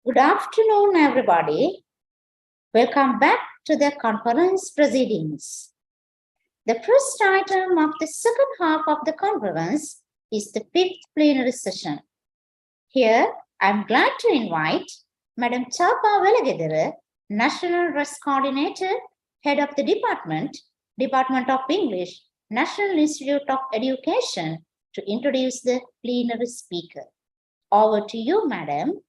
Good afternoon, everybody. Welcome back to the conference proceedings. The first item of the second half of the conference is the fifth plenary session. Here, I'm glad to invite Madam Chapa Velagedere, National RESC Coordinator, Head of the Department of English, National Institute of Education, to introduce the plenary speaker. Over to you, Madam.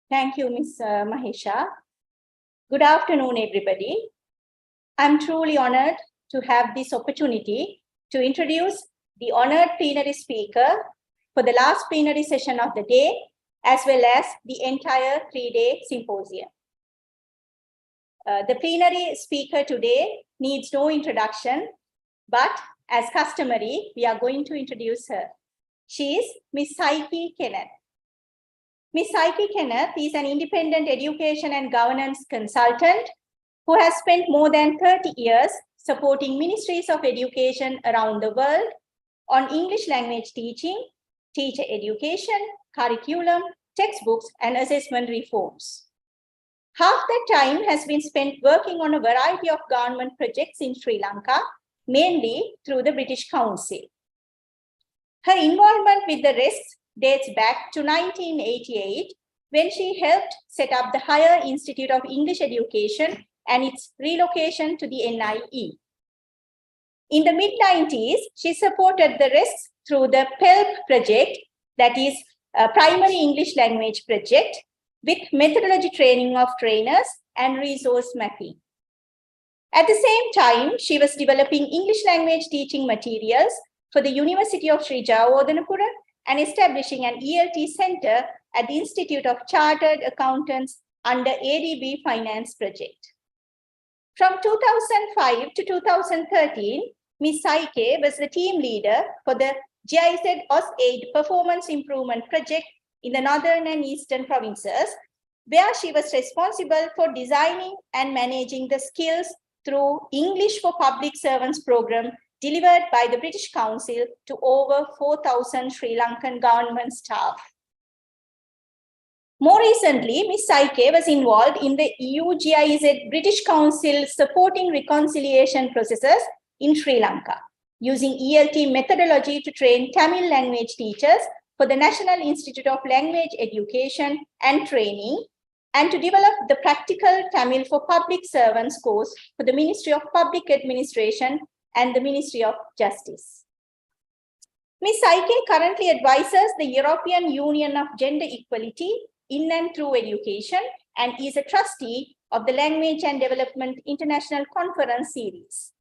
Thank you, Ms. Mahesha. Good afternoon, everybody. I'm truly honored to have this opportunity to introduce the honored plenary speaker for the last plenary session of the day, as well as the entire 3-day symposium. The plenary speaker today needs no introduction, but as customary, we are going to introduce her. She is Ms. Psyche Kenneth. Ms. Psyche Kenneth is an independent education and governance consultant who has spent more than 30 years supporting ministries of education around the world on English language teaching, teacher education, curriculum, textbooks, and assessment reforms. Half that time has been spent working on a variety of government projects in Sri Lanka, mainly through the British Council. Her involvement with the RESC dates back to 1988, when she helped set up the Higher Institute of English Education and its relocation to the NIE. In the mid-90s, she supported the RESC through the PELP project, that is a primary English language project, with methodology training of trainers and resource mapping. At the same time, she was developing English language teaching materials for the University of Sri Jayewardenepura and establishing an ELT center at the Institute of Chartered Accountants under ADB Finance project. From 2005 to 2013, Ms. Psyche was the team leader for the GIZ AusAid Performance Improvement Project in the Northern and Eastern provinces, where she was responsible for designing and managing the skills through English for Public Servants program delivered by the British Council to over 4,000 Sri Lankan government staff. More recently, Ms. Psyche was involved in the EU-GIZ British Council supporting reconciliation processes in Sri Lanka, using ELT methodology to train Tamil language teachers for the National Institute of Language Education and Training, and to develop the practical Tamil for Public Servants course for the Ministry of Public Administration and the Ministry of Justice. Ms. Psyche currently advises the European Union of Gender Equality in and through education and is a trustee of the Language and Development International Conference series.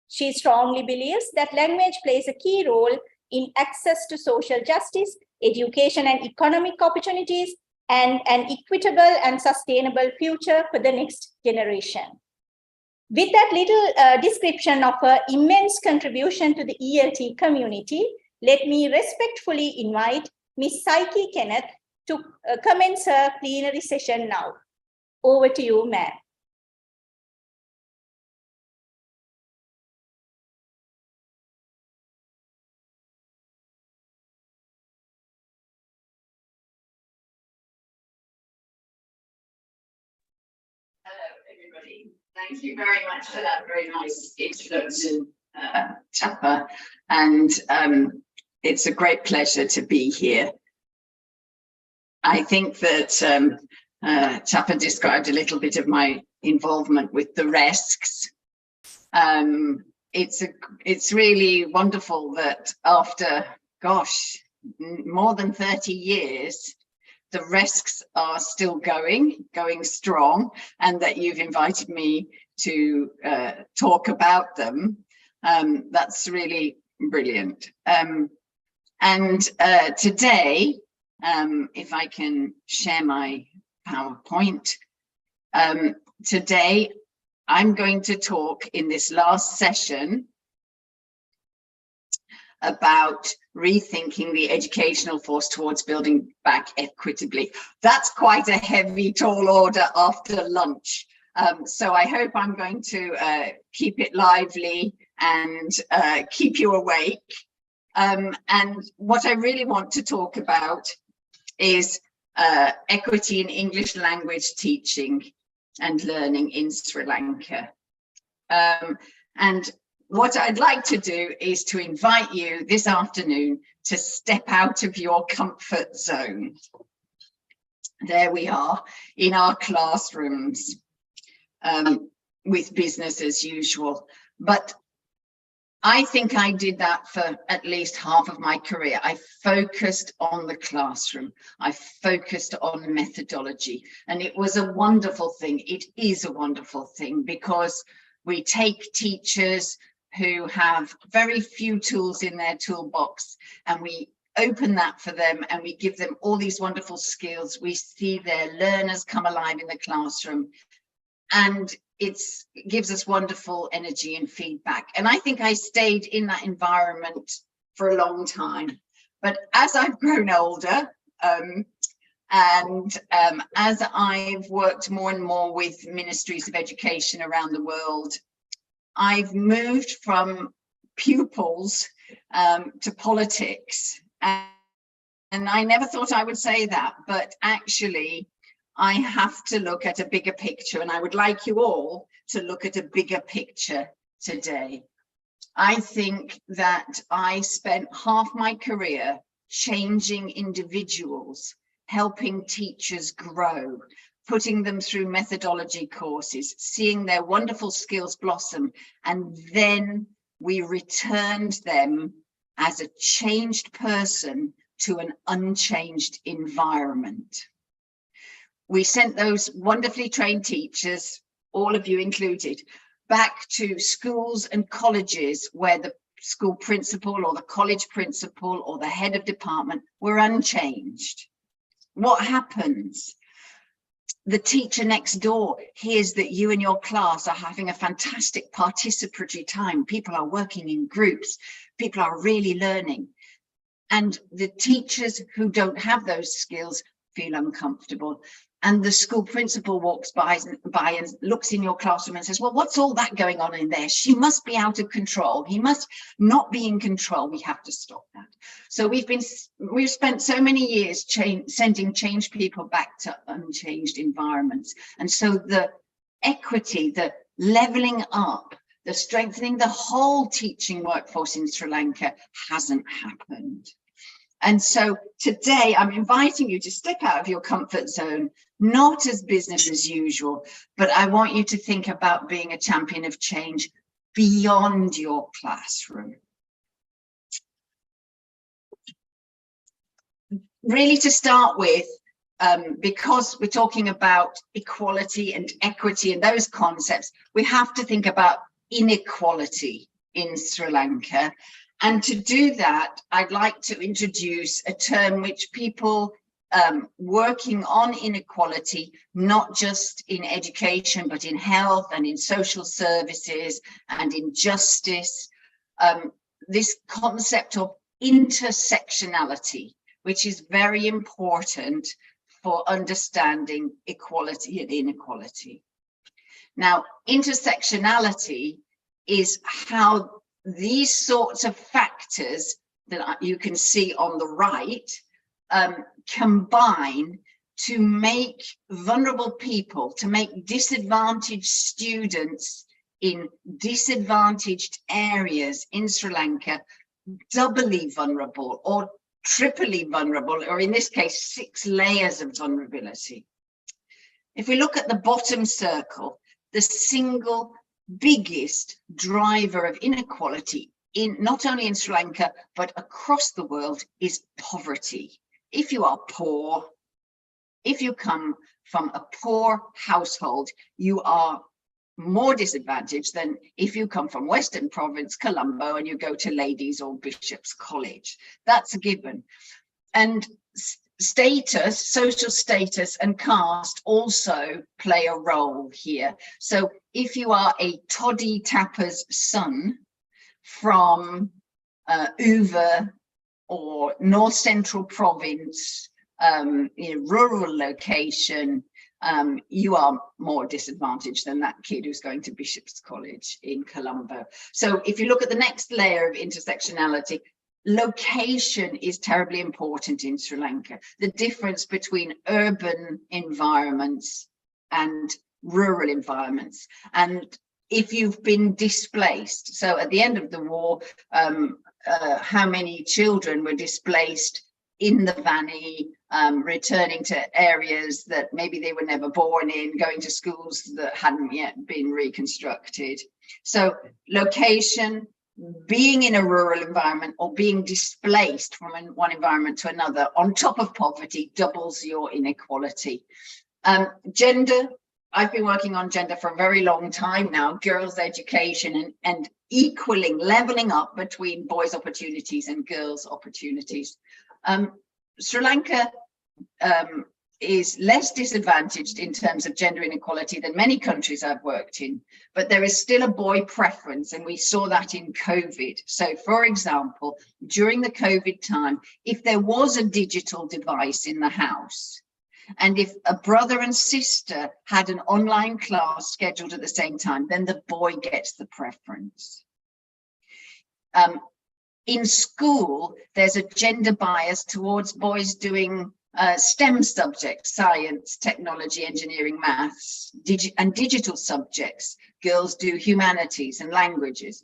She strongly believes that language plays a key role in access to social justice, education and economic opportunities, and an equitable and sustainable future for the next generation. With that little description of her immense contribution to the ELT community, let me respectfully invite Ms. Psyche Kenneth to commence her plenary session now. Over to you, ma'am. Everybody. Thank you very much for that very nice introduction, Chapa. And it's a great pleasure to be here. I think that Chapa described a little bit of my involvement with the RESCs. It's really wonderful that after, gosh, more than 30 years, the RESCs are still going strong, and that you've invited me to talk about them. That's really brilliant. And today, if I can share my PowerPoint, today I'm going to talk in this last session about rethinking the educational force towards building back equitably. That's quite a heavy, tall order after lunch. So I hope I'm going to keep it lively and keep you awake. And what I really want to talk about is equity in English language teaching and learning in Sri Lanka. And what I'd like to do is to invite you this afternoon to step out of your comfort zone. There we are in our classrooms with business as usual. But I think I did that for at least half of my career. I focused on the classroom. I focused on methodology. And it was a wonderful thing. It is a wonderful thing because we take teachers who have very few tools in their toolbox and we open that for them and we give them all these wonderful skills. We see their learners come alive in the classroom and it gives us wonderful energy and feedback. And I think I stayed in that environment for a long time. But as I've grown older and as I've worked more and more with ministries of education around the world, I've moved from pupils to politics. And I never thought I would say that, but actually I have to look at a bigger picture, and I would like you all to look at a bigger picture today. I think that I spent half my career changing individuals, helping teachers grow, putting them through methodology courses, seeing their wonderful skills blossom, and then we returned them as a changed person to an unchanged environment. We sent those wonderfully trained teachers, all of you included, back to schools and colleges where the school principal or the college principal or the head of department were unchanged. What happens? The teacher next door hears that you and your class are having a fantastic participatory time. People are working in groups. People are really learning. And the teachers who don't have those skills feel uncomfortable. And the school principal walks by and looks in your classroom and says, well, what's all that going on in there? She must be out of control. He must not be in control. We have to stop that. So we've spent so many years sending changed people back to unchanged environments. And so the equity, the leveling up, the strengthening the whole teaching workforce in Sri Lanka hasn't happened. And so today I'm inviting you to step out of your comfort zone, not as business as usual, but I want you to think about being a champion of change beyond your classroom. Really, to start with, because we're talking about equality and equity and those concepts, we have to think about inequality in Sri Lanka. And to do that, I'd like to introduce a term which people working on inequality, not just in education, but in health and in social services and in justice, this concept of intersectionality, which is very important for understanding equality and inequality. Now, intersectionality is how these sorts of factors that you can see on the right combine to make vulnerable people, to make disadvantaged students in disadvantaged areas in Sri Lanka doubly vulnerable or triply vulnerable, or in this case, 6 layers of vulnerability. If we look at the bottom circle, the single biggest driver of inequality in not only in Sri Lanka but across the world is poverty. If you are poor, if you come from a poor household, you are more disadvantaged than if you come from Western Province, Colombo, and you go to Ladies or Bishop's College. That's a given. And status, social status and caste also play a role here. So if you are a toddy tapper's son from Uva or North Central Province, in a rural location, you are more disadvantaged than that kid who's going to Bishop's College in Colombo. So if you look at the next layer of intersectionality, location is terribly important in Sri Lanka. The difference between urban environments and rural environments. And if you've been displaced, so at the end of the war, how many children were displaced in the Valley, returning to areas that maybe they were never born in, going to schools that hadn't yet been reconstructed. So location, being in a rural environment or being displaced from one environment to another on top of poverty doubles your inequality. Gender, I've been working on gender for a very long time now, girls' education and equaling, leveling up between boys' opportunities and girls' opportunities. Sri Lanka is less disadvantaged in terms of gender inequality than many countries I've worked in, but there is still a boy preference, and we saw that in COVID. So, for example, during the COVID time, if there was a digital device in the house, and if a brother and sister had an online class scheduled at the same time, then the boy gets the preference. In school, there's a gender bias towards boys doing STEM subjects, science, technology, engineering, maths, and digital subjects. Girls do humanities and languages.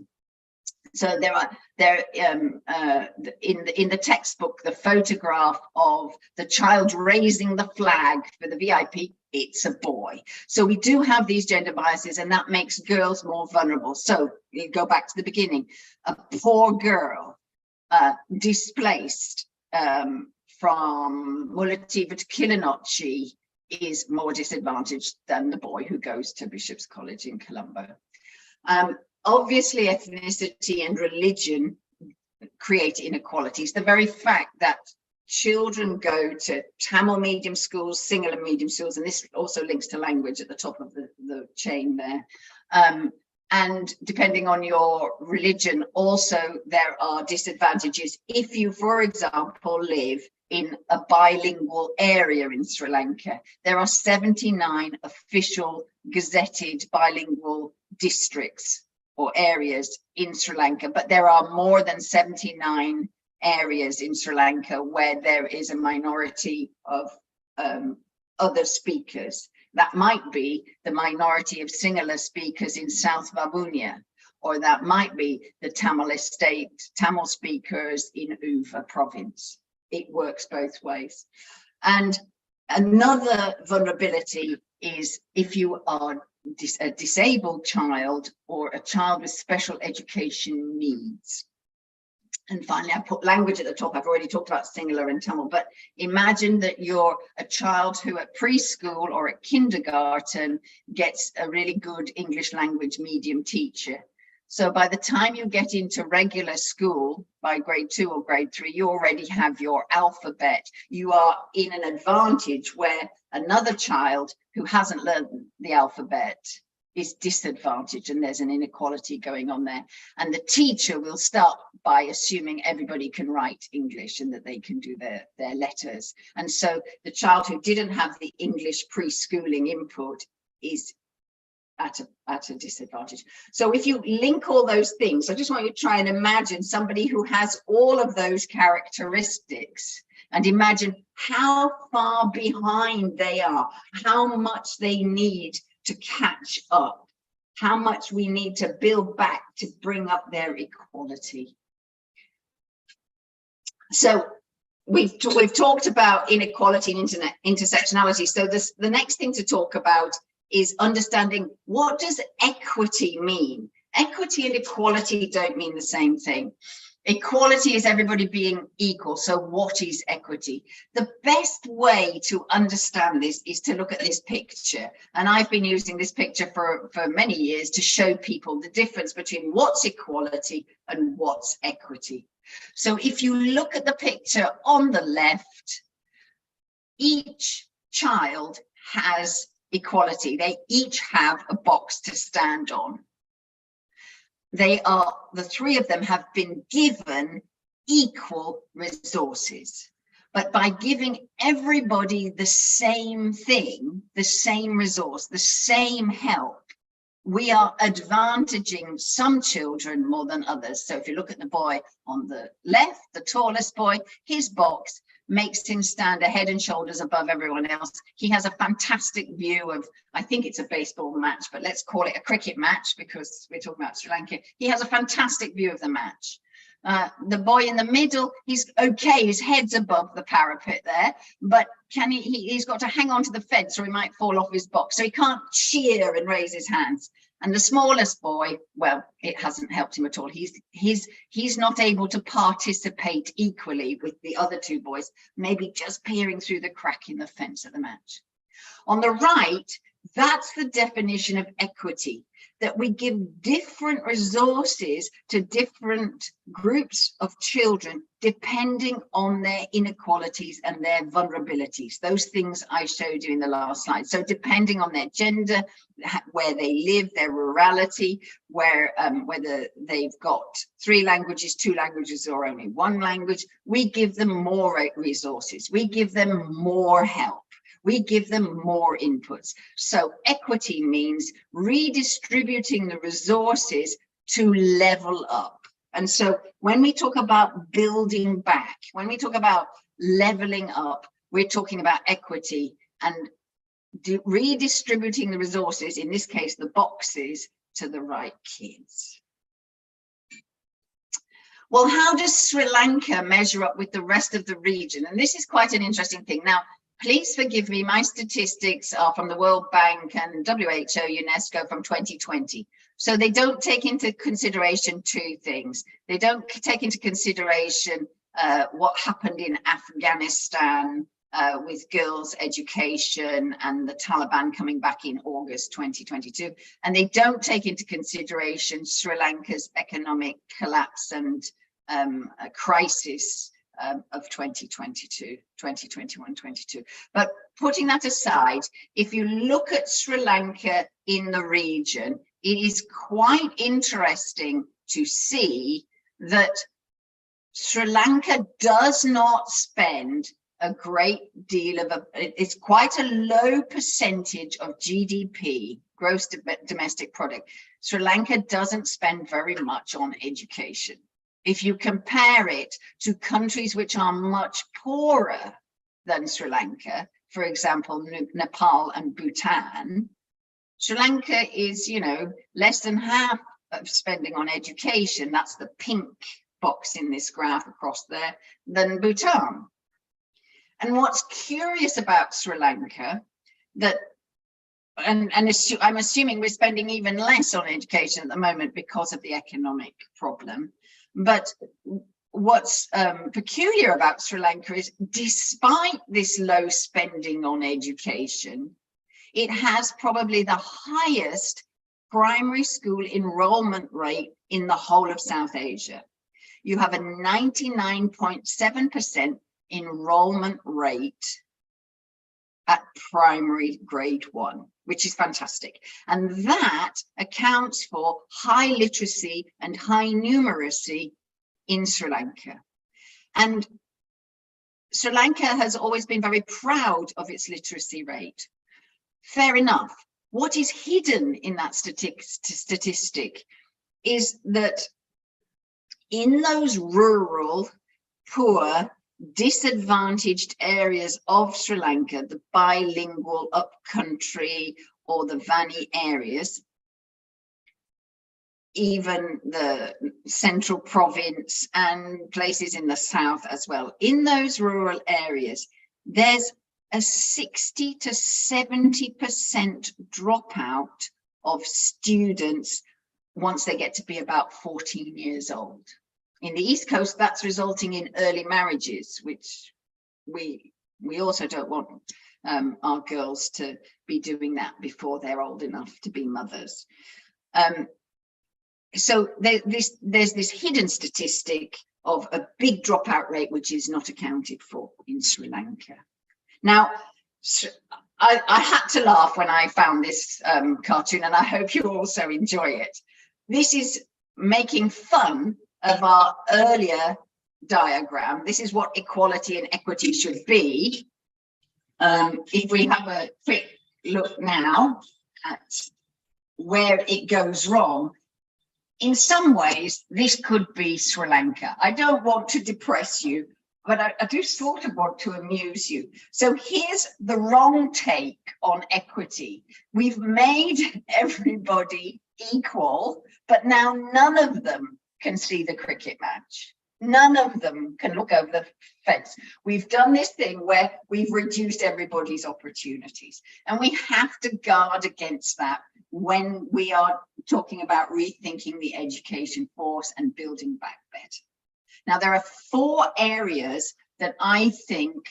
So there are in the textbook, the photograph of the child raising the flag for the VIP, it's a boy. So we do have these gender biases, and that makes girls more vulnerable. So you go back to the beginning, a poor girl displaced from Mullativa to Kilinochchi is more disadvantaged than the boy who goes to Bishop's College in Colombo. Obviously, ethnicity and religion create inequalities. The very fact that children go to Tamil medium schools, Sinhala medium schools, and this also links to language at the top of the chain there. And depending on your religion, also there are disadvantages. If you, for example, live in a bilingual area in Sri Lanka, there are 79 official gazetted bilingual districts or areas in Sri Lanka, but there are more than 79 areas in Sri Lanka where there is a minority of other speakers. That might be the minority of Sinhala speakers in South Babunia, or that might be the Tamil speakers in Uva province. It works both ways. And another vulnerability is if you are a disabled child or a child with special education needs. And finally, I put language at the top. I've already talked about Sinhala and Tamil, but imagine that you're a child who at preschool or at kindergarten gets a really good English language medium teacher. So by the time you get into regular school, by grade 2 or grade 3, you already have your alphabet. You are in an advantage where another child who hasn't learned the alphabet is disadvantaged, and there's an inequality going on there. And the teacher will start by assuming everybody can write English and that they can do their letters. And so the child who didn't have the English preschooling input is at a disadvantage. So if you link all those things, I just want you to try and imagine somebody who has all of those characteristics and imagine how far behind they are, how much they need to catch up, how much we need to build back to bring up their equality. So we've talked about inequality and intersectionality. So the next thing to talk about is understanding, what does equity mean? Equity and equality don't mean the same thing. Equality is everybody being equal. So what is equity? The best way to understand this is to look at this picture. And I've been using this picture for many years to show people the difference between what's equality and what's equity. So if you look at the picture on the left, each child has equality. They each have a box to stand on. the three of them have been given equal resources. But by giving everybody the same thing, the same resource, the same help, we are advantaging some children more than others. So if you look at the boy on the left, the tallest boy, his box makes him stand a head and shoulders above everyone else. He has a fantastic view of, I think it's a baseball match, but let's call it a cricket match because we're talking about Sri Lanka. He has a fantastic view of the match. The boy in the middle, he's okay, his head's above the parapet there, but he's got to hang on to the fence or he might fall off his box, so he can't cheer and raise his hands. And the smallest boy, well, it hasn't helped him at all. He's not able to participate equally with the other two boys, maybe just peering through the crack in the fence at the match. On the right, that's the definition of equity, that we give different resources to different groups of children depending on their inequalities and their vulnerabilities, those things I showed you in the last slide. So depending on their gender, where they live, their rurality, whether they've got 3 languages, 2 languages, or only 1 language, we give them more resources, we give them more help. We give them more inputs. So equity means redistributing the resources to level up. And so when we talk about building back, when we talk about leveling up, we're talking about equity and redistributing the resources, in this case, the boxes, to the right kids. Well, how does Sri Lanka measure up with the rest of the region? And this is quite an interesting thing. Now, please forgive me, my statistics are from the World Bank and WHO, UNESCO from 2020. So they don't take into consideration 2 things. They don't take into consideration what happened in Afghanistan with girls' education and the Taliban coming back in August 2022. And they don't take into consideration Sri Lanka's economic collapse and crisis of 2022, 2021, 22. But putting that aside, if you look at Sri Lanka in the region, it is quite interesting to see that Sri Lanka does not spend a great deal of, it's quite a low percentage of GDP, gross domestic product. Sri Lanka doesn't spend very much on education. If you compare it to countries which are much poorer than Sri Lanka, for example, Nepal and Bhutan, Sri Lanka is, you know, less than half of spending on education. That's the pink box in this graph across there, than Bhutan. And what's curious about Sri Lanka, that, and I'm assuming we're spending even less on education at the moment because of the economic problem. But what's peculiar about Sri Lanka is, despite this low spending on education, it has probably the highest primary school enrollment rate in the whole of South Asia. You have a 99.7% enrollment rate at primary grade 1, which is fantastic. And that accounts for high literacy and high numeracy in Sri Lanka. And Sri Lanka has always been very proud of its literacy rate. Fair enough. What is hidden in that statistic is that in those rural, poor, disadvantaged areas of Sri Lanka, the bilingual upcountry or the Vani areas, even the central province and places in the south as well, in those rural areas, there's a 60 to 70% dropout of students once they get to be about 14 years old. In the East Coast, that's resulting in early marriages, which we also don't want our girls to be doing that before they're old enough to be mothers. So there's this hidden statistic of a big dropout rate, which is not accounted for in Sri Lanka. Now, I had to laugh when I found this cartoon, and I hope you also enjoy it. This is making fun of our earlier diagram. This is what equality and equity should be. If we have a quick look now at where it goes wrong, in some ways, this could be Sri Lanka. I don't want to depress you, but I do sort of want to amuse you. So here's the wrong take on equity. We've made everybody equal, but now none of them can see the cricket match. None of them can look over the fence. We've done this thing where we've reduced everybody's opportunities, and we have to guard against that when we are talking about rethinking the education force and building back better. Now, there are 4 areas that I think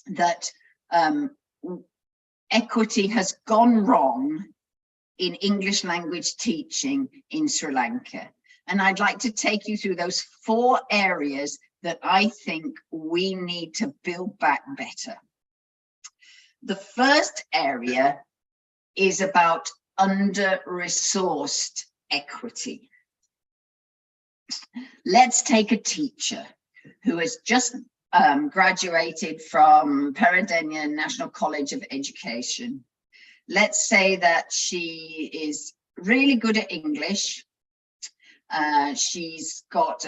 that equity has gone wrong in English language teaching in Sri Lanka. And I'd like to take you through those 4 areas that I think we need to build back better. The first area is about under-resourced equity. Let's take a teacher who has just graduated from Peradeniya National College of Education. Let's say that she is really good at English. She's got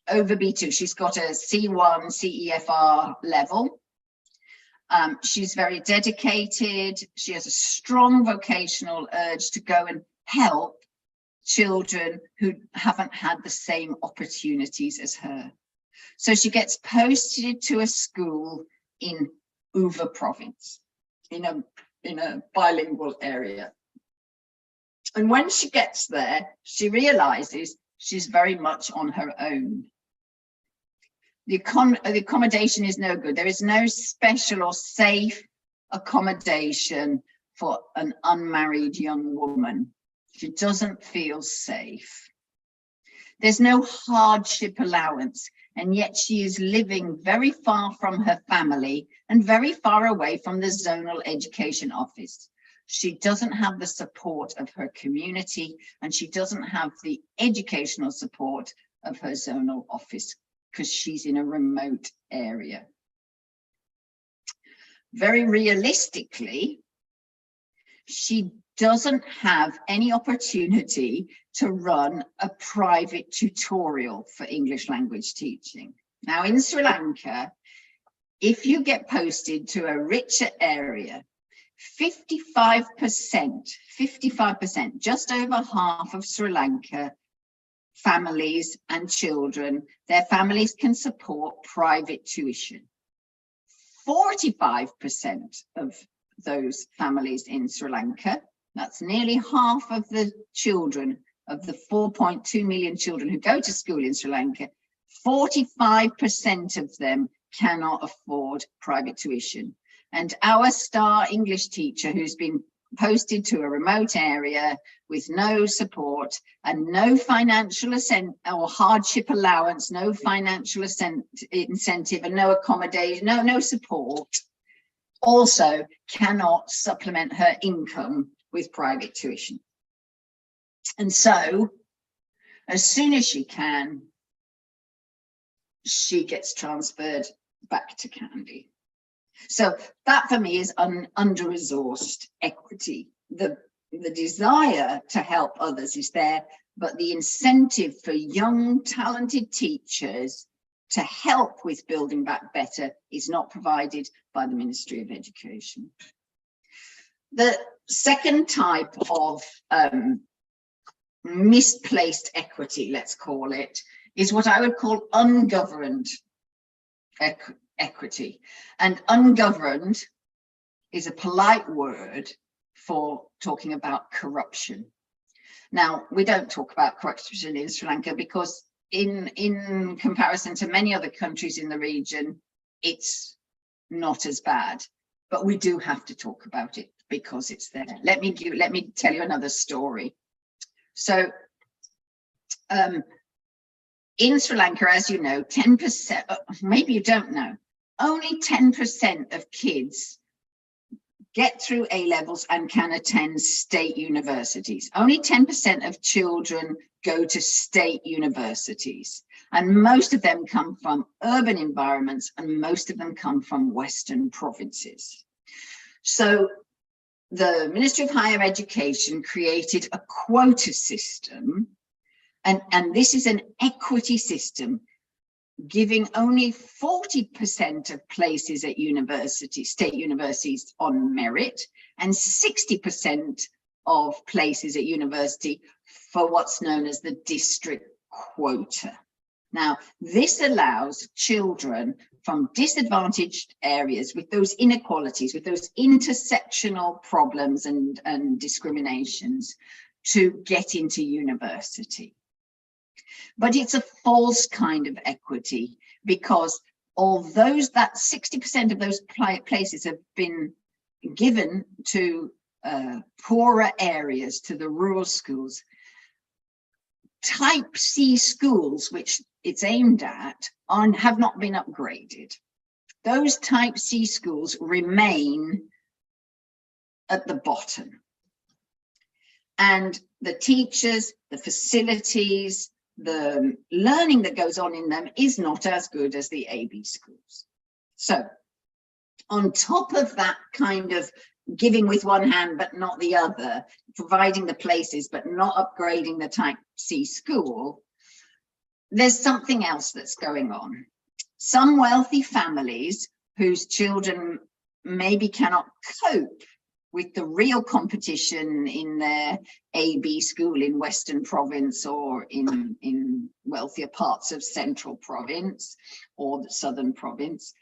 over B2, she's got a C1 CEFR level. She's very dedicated. She has a strong vocational urge to go and help children who haven't had the same opportunities as her. So she gets posted to a school in Uva province, in a bilingual area. And when she gets there, she realizes she's very much on her own. The accommodation is no good. There is no special or safe accommodation for an unmarried young woman. She doesn't feel safe. There's no hardship allowance, and yet she is living very far from her family and very far away from the zonal education office. She doesn't have the support of her community, and she doesn't have the educational support of her zonal office because she's in a remote area. Very realistically, she doesn't have any opportunity to run a private tutorial for English language teaching. Now, in Sri Lanka, if you get posted to a richer area, 55%, just over half of Sri Lanka families and children, their families can support private tuition. 45% of those families in Sri Lanka, that's nearly half of the children, of the 4.2 million children who go to school in Sri Lanka, 45% of them cannot afford private tuition. And our star English teacher, who's been posted to a remote area with no support and no financial or hardship allowance, no financial incentive and no accommodation, no support, also cannot supplement her income with private tuition. And so, as soon as she can, she gets transferred back to Kandy. So that for me is under-resourced equity. The desire to help others is there, but the incentive for young, talented teachers to help with building back better is not provided by the Ministry of Education. The second type of misplaced equity, let's call it, is what I would call ungoverned equity. And ungoverned is a polite word for talking about corruption. Now, we don't talk about corruption in Sri Lanka because in comparison to many other countries in the region, it's not as bad, but we do have to talk about it because it's there. Let me tell you another story. So in Sri Lanka, as you know, 10%, maybe you don't know, only 10% of kids get through A levels and can attend state universities. Only 10% of children go to state universities, and most of them come from urban environments, and most of them come from Western provinces. So the Ministry of Higher Education created a quota system, and this is an equity system, giving only 40% of places at state universities on merit, and 60% of places at university for what's known as the district quota. Now, this allows children from disadvantaged areas with those inequalities, with those intersectional problems and discriminations to get into university. But it's a false kind of equity, because although that 60% of those places have been given to poorer areas, to the rural schools, type C schools, which it's aimed at, have not been upgraded. Those type C schools remain at the bottom. And the teachers, the facilities, the learning that goes on in them is not as good as the AB schools. So on top of that kind of giving with one hand but not the other, providing the places but not upgrading the type C school, there's something else that's going on. Some wealthy families whose children maybe cannot cope with the real competition in their AB school in Western Province or in wealthier parts of Central Province or the Southern Province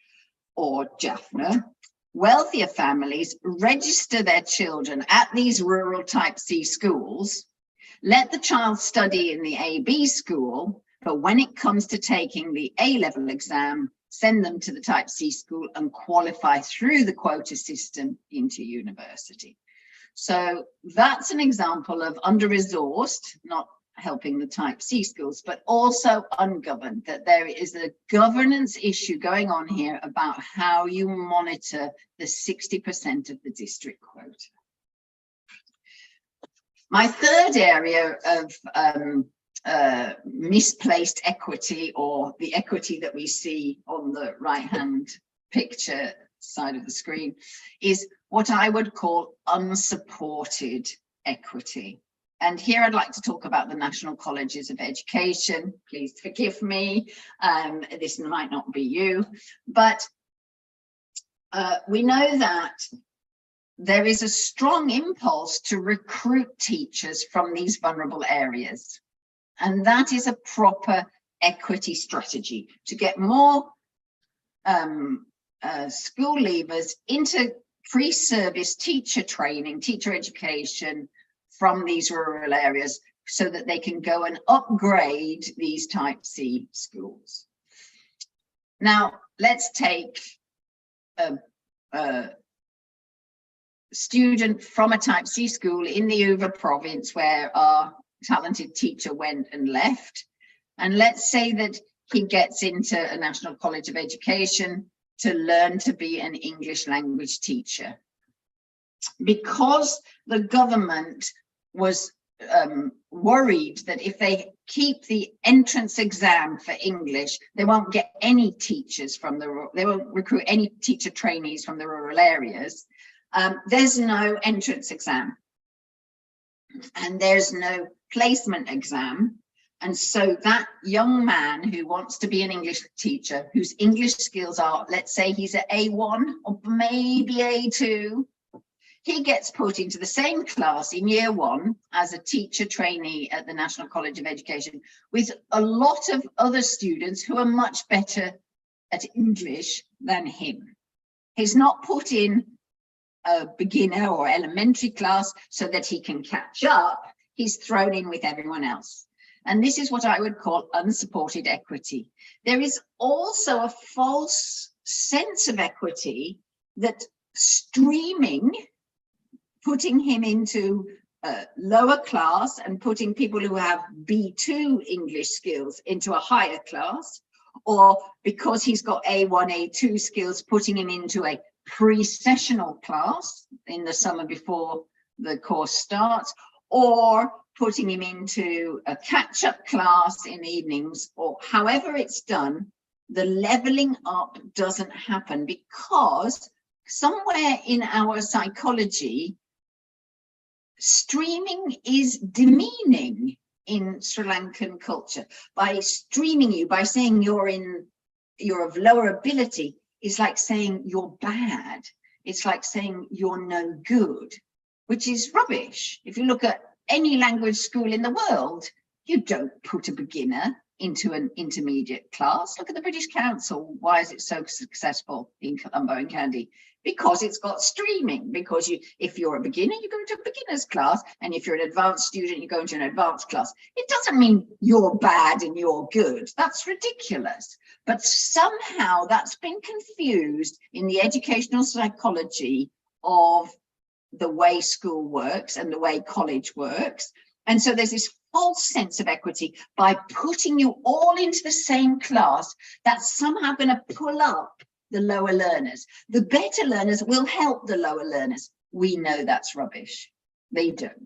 or Jaffna, wealthier families register their children at these rural type C schools, let the child study in the AB school, but when it comes to taking the A-level exam, send them to the type C school and qualify through the quota system into university. So that's an example of under-resourced, not helping the type C schools, but also ungoverned, that there is a governance issue going on here about how you monitor the 60% of the district quota. My third area of misplaced equity, or the equity that we see on the right-hand picture side of the screen, is what I would call unsupported equity. And here I'd like to talk about the National Colleges of Education. Please forgive me, this might not be you, but we know that there is a strong impulse to recruit teachers from these vulnerable areas. And that is a proper equity strategy to get more school leavers into pre-service teacher training, teacher education from these rural areas, so that they can go and upgrade these type C schools. Now, let's take a student from a type C school in the Uva province where our talented teacher went and left, and let's say that he gets into a National College of Education to learn to be an English language teacher. Because the government was worried that if they keep the entrance exam for English, they won't get any teachers from the, they won't recruit any teacher trainees from the rural areas. There's no entrance exam and there's no placement exam. And so that young man who wants to be an English teacher, whose English skills are, let's say he's at A1 or maybe A2, he gets put into the same class in year one as a teacher trainee at the National College of Education with a lot of other students who are much better at English than him. He's not put in a beginner or elementary class so that he can catch up. He's thrown in with everyone else. And this is what I would call unsupported equity. There is also a false sense of equity that streaming, putting him into a lower class and putting people who have B2 English skills into a higher class, or because he's got A1, A2 skills, putting him into a pre-sessional class in the summer before the course starts, or putting him into a catch-up class in the evenings, or however it's done, the leveling up doesn't happen, because somewhere in our psychology, streaming is demeaning in Sri Lankan culture. By streaming you, by saying you're of lower ability, is like saying you're bad. It's like saying you're no good, which is rubbish. If you look at any language school in the world, you don't put a beginner into an intermediate class. Look at the British Council. Why is it so successful in Colombo and Kandy? Because it's got streaming. Because if you're a beginner, you go into a beginner's class, and if you're an advanced student, you go into an advanced class. It doesn't mean you're bad and you're good. That's ridiculous. But somehow that's been confused in the educational psychology of the way school works and the way college works. And so there's this false sense of equity by putting you all into the same class that's somehow going to pull up the lower learners. The better learners will help the lower learners. We know that's rubbish. They don't.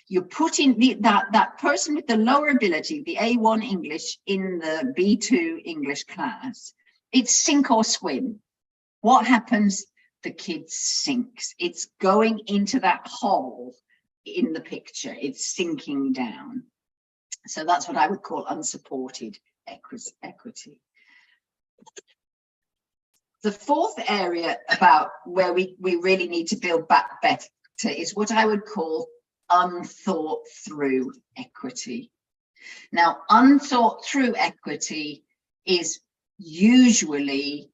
You put in that person with the lower ability, the A1 English, in the B2 English class. It's sink or swim. What happens? The kid sinks. It's going into that hole in the picture. It's sinking down. So that's what I would call unsupported equity. The fourth area about where we really need to build back better is what I would call unthought through equity. Now, unthought through equity is usually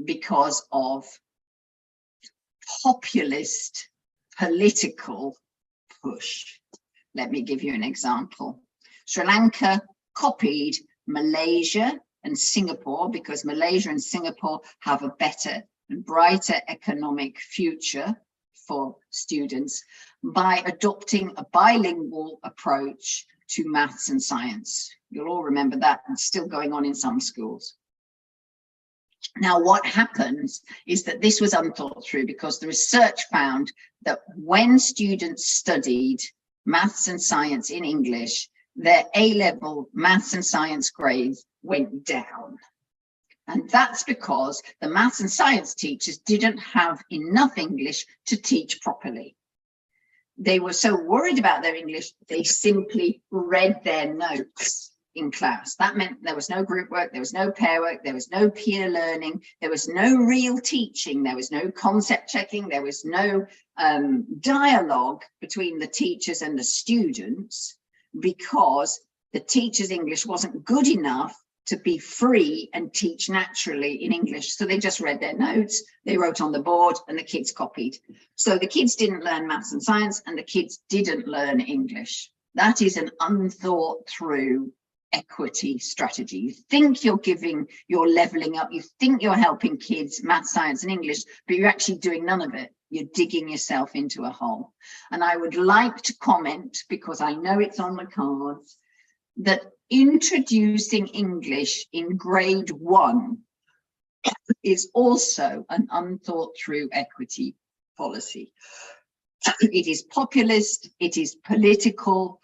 because of populist political push. Let me give you an example. Sri Lanka copied Malaysia and Singapore because Malaysia and Singapore have a better and brighter economic future for students by adopting a bilingual approach to maths and science. You'll all remember that. It's still going on in some schools. Now, what happens is that this was unthought through because the research found that when students studied maths and science in English, their A-level maths and science grades went down. And that's because the maths and science teachers didn't have enough English to teach properly. They were so worried about their English, they simply read their notes in class. That meant there was no group work, there was no pair work, there was no peer learning, there was no real teaching, there was no concept checking, there was no dialogue between the teachers and the students, because the teacher's English wasn't good enough to be free and teach naturally in English. So they just read their notes, they wrote on the board, and the kids copied. So the kids didn't learn maths and science, and the kids didn't learn English. That is an unthought through equity strategy. You think you're leveling up, you think you're helping kids math, science and English, but you're actually doing none of it. You're digging yourself into a hole. And I would like to comment, because I know it's on the cards, that introducing English in grade 1 is also an unthought through equity policy. It is populist, it is political,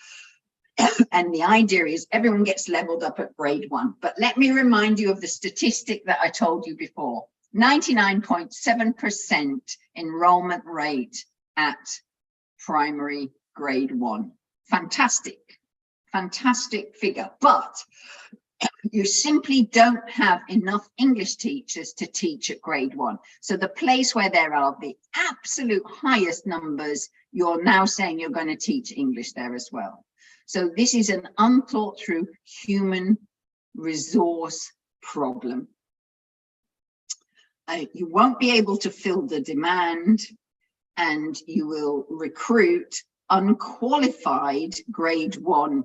and the idea is everyone gets leveled up at grade 1. But let me remind you of the statistic that I told you before. 99.7% enrollment rate at primary grade 1. Fantastic, fantastic figure. But you simply don't have enough English teachers to teach at grade 1. So the place where there are the absolute highest numbers, you're now saying you're going to teach English there as well. So this is an unthought through human resource problem. You won't be able to fill the demand, and you will recruit unqualified grade 1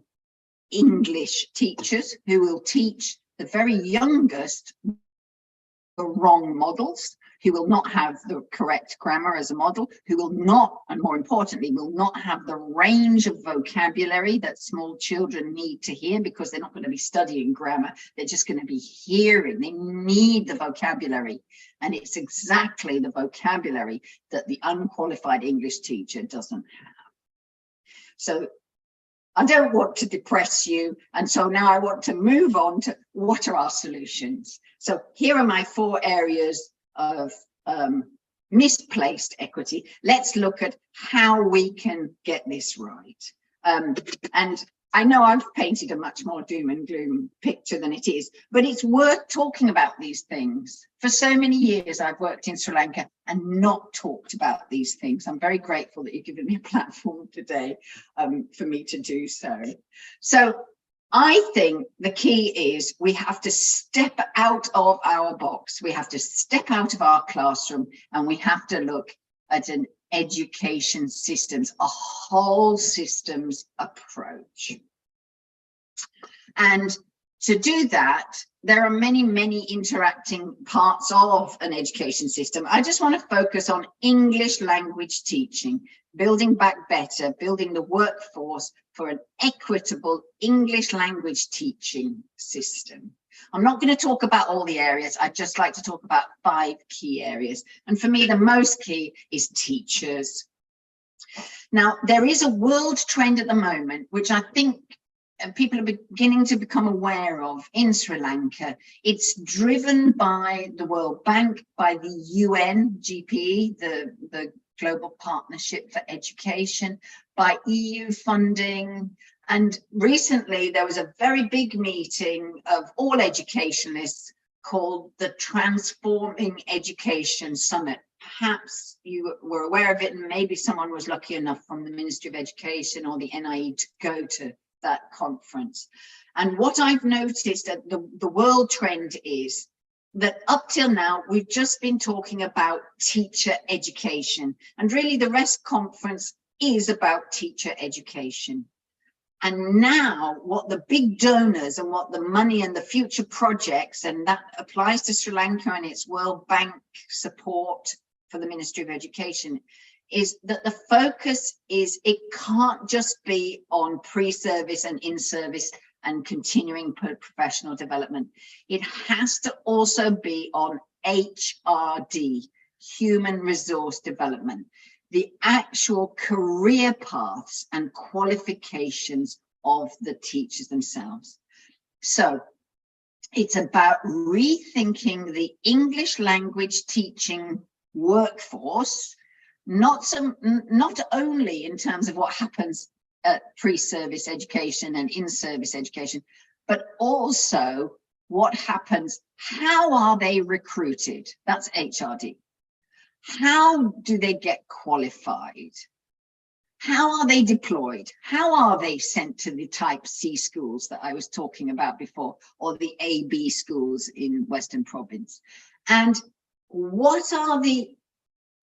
English teachers who will teach the very youngest the wrong models. who will not have the correct grammar as a model, who will not, and more importantly, will not have the range of vocabulary that small children need to hear, because they're not going to be studying grammar. They're just going to be hearing. They need the vocabulary. And it's exactly the vocabulary that the unqualified English teacher doesn't have. So I don't want to depress you. And so now I want to move on to what are our solutions. So here are my 4 areas of misplaced equity. Let's look at how we can get this right. And I know I've painted a much more doom and gloom picture than it is, but it's worth talking about these things. For so many years, I've worked in Sri Lanka and not talked about these things. I'm very grateful that you've given me a platform today for me to do so. So I think the key is we have to step out of our box. We have to step out of our classroom, and we have to look at an education systems, a whole systems approach. And to do that, there are many, many interacting parts of an education system. I just want to focus on English language teaching, building back better, building the workforce for an equitable English language teaching system. I'm not going to talk about all the areas. I'd just like to talk about 5 key areas. And for me, the most key is teachers. Now, there is a world trend at the moment, which I think people are beginning to become aware of in Sri Lanka. It's driven by the World Bank, by the UN, GPE, the Global Partnership for Education, by EU funding. And recently there was a very big meeting of all educationalists called the Transforming Education Summit. Perhaps you were aware of it, and maybe someone was lucky enough from the Ministry of Education or the NIE to go to that conference. And what I've noticed at the world trend is that up till now, we've just been talking about teacher education. And really the RESC conference is about teacher education. And now what the big donors and what the money and the future projects, and that applies to Sri Lanka and its World Bank support for the Ministry of Education, is that the focus is it can't just be on pre-service and in-service and continuing professional development. It has to also be on HRD, human resource development, the actual career paths and qualifications of the teachers themselves. So it's about rethinking the English language teaching workforce, not only in terms of what happens at pre-service education and in-service education, but also what happens, how are they recruited? That's HRD. How do they get qualified? How are they deployed? How are they sent to the type C schools that I was talking about before, or the AB schools in Western Province? And what are the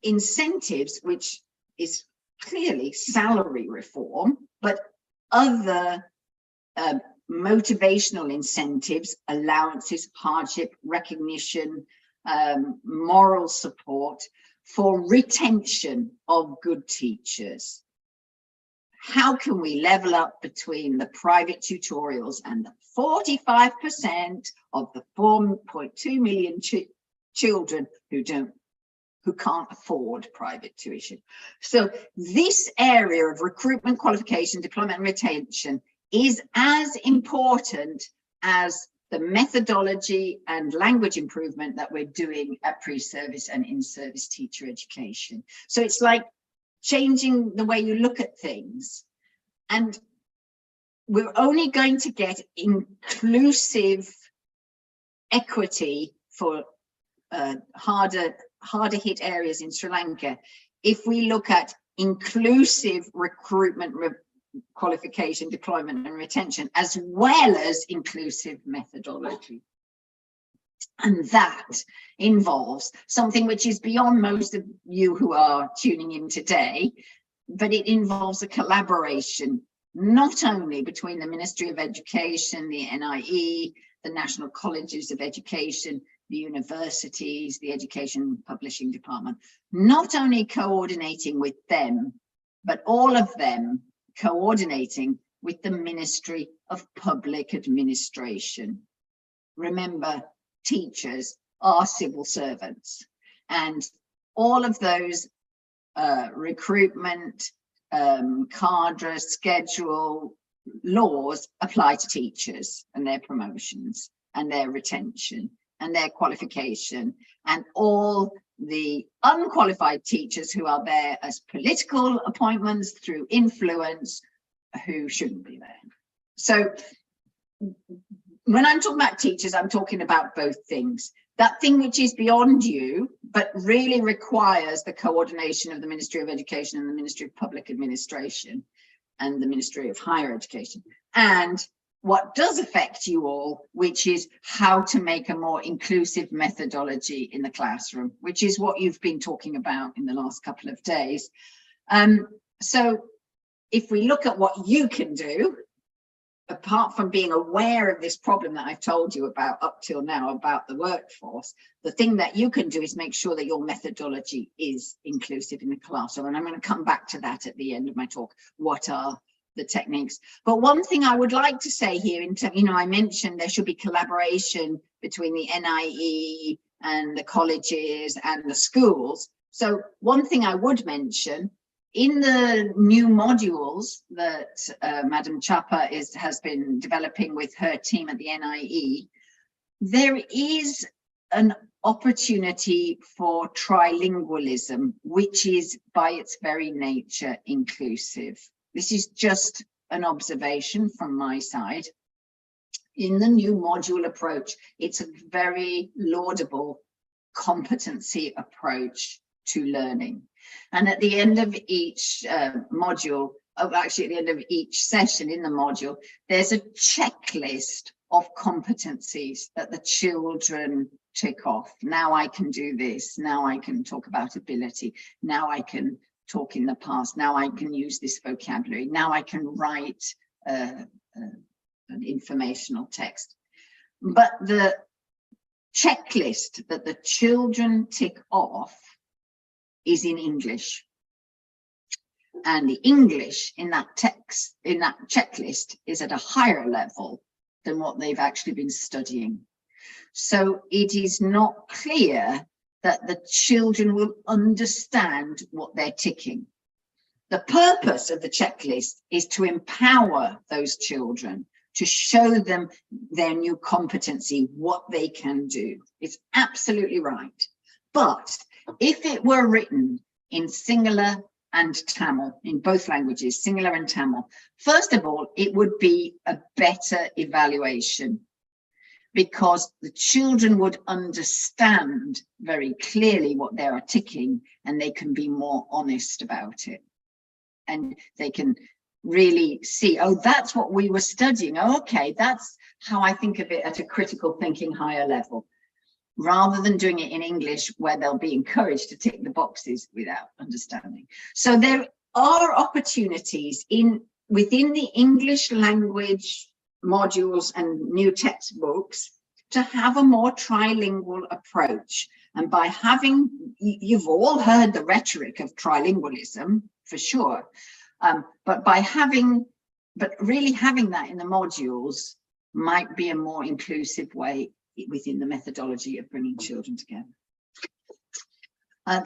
incentives, which is clearly salary reform, but other motivational incentives, allowances, hardship, recognition, moral support for retention of good teachers? How can we level up between the private tutorials and the 45% of the 4.2 million children who can't afford private tuition? So this area of recruitment, qualification, deployment and retention is as important as the methodology and language improvement that we're doing at pre-service and in-service teacher education. So it's like changing the way you look at things. And we're only going to get inclusive equity for harder hit areas in Sri Lanka if we look at inclusive recruitment, qualification, deployment and retention, as well as inclusive methodology. And that involves something which is beyond most of you who are tuning in today, but it involves a collaboration, not only between the Ministry of Education, the NIE, the National Colleges of Education, the universities, the education publishing department, not only coordinating with them, but all of them coordinating with the Ministry of Public Administration. Remember, teachers are civil servants, and all of those recruitment, cadre, schedule, laws apply to teachers and their promotions and their retention and their qualification, and all the unqualified teachers who are there as political appointments through influence who shouldn't be there. So when I'm talking about teachers, I'm talking about both things. That thing which is beyond you, but really requires the coordination of the Ministry of Education and the Ministry of Public Administration and the Ministry of Higher Education. And what does affect you all, which is how to make a more inclusive methodology in the classroom, which is what you've been talking about in the last couple of days. So if we look at what you can do, apart from being aware of this problem that I've told you about up till now about the workforce, the thing that you can do is make sure that your methodology is inclusive in the classroom. And I'm going to come back to that at the end of my talk. What are the techniques? But one thing I would like to say here, I mentioned there should be collaboration between the NIE and the colleges and the schools. So one thing I would mention, in the new modules that Madam Chapa has been developing with her team at the NIE, there is an opportunity for trilingualism, which is by its very nature inclusive. This is just an observation from my side. In the new module approach, it's a very laudable competency approach to learning. And at the end of each module, actually at the end of each session in the module, there's a checklist of competencies that the children tick off. Now I can do this. Now I can talk about ability. Now I can talk in the past. Now I can use this vocabulary. Now I can write an informational text. But the checklist that the children tick off is in English, and the English in that text, in that checklist, is at a higher level than what they've actually been studying. So it is not clear that the children will understand what they're ticking. The purpose of the checklist is to empower those children, to show them their new competency, what they can do. It's absolutely right. But if it were written in Sinhala and Tamil, in both languages, Sinhala and Tamil, first of all, it would be a better evaluation, because the children would understand very clearly what they are ticking, and they can be more honest about it. And they can really see, oh, that's what we were studying. Oh, okay, that's how I think of it at a critical thinking higher level, rather than doing it in English where they'll be encouraged to tick the boxes without understanding. So there are opportunities within the English language modules and new textbooks to have a more trilingual approach. And by having, you've all heard the rhetoric of trilingualism for sure, but really having that in the modules might be a more inclusive way within the methodology of bringing children together.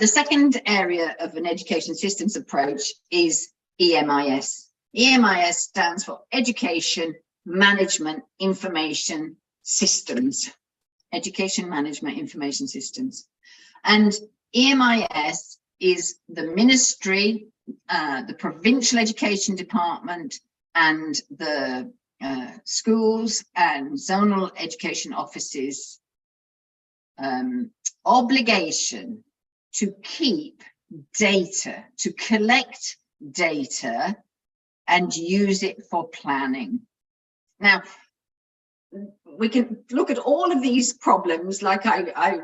The second area of an education systems approach is EMIS. EMIS stands for Education Management Information Systems. Education Management Information Systems. And EMIS is the ministry, the provincial education department, and the schools and zonal education offices obligation to keep data, to collect data and use it for planning. Now, we can look at all of these problems, like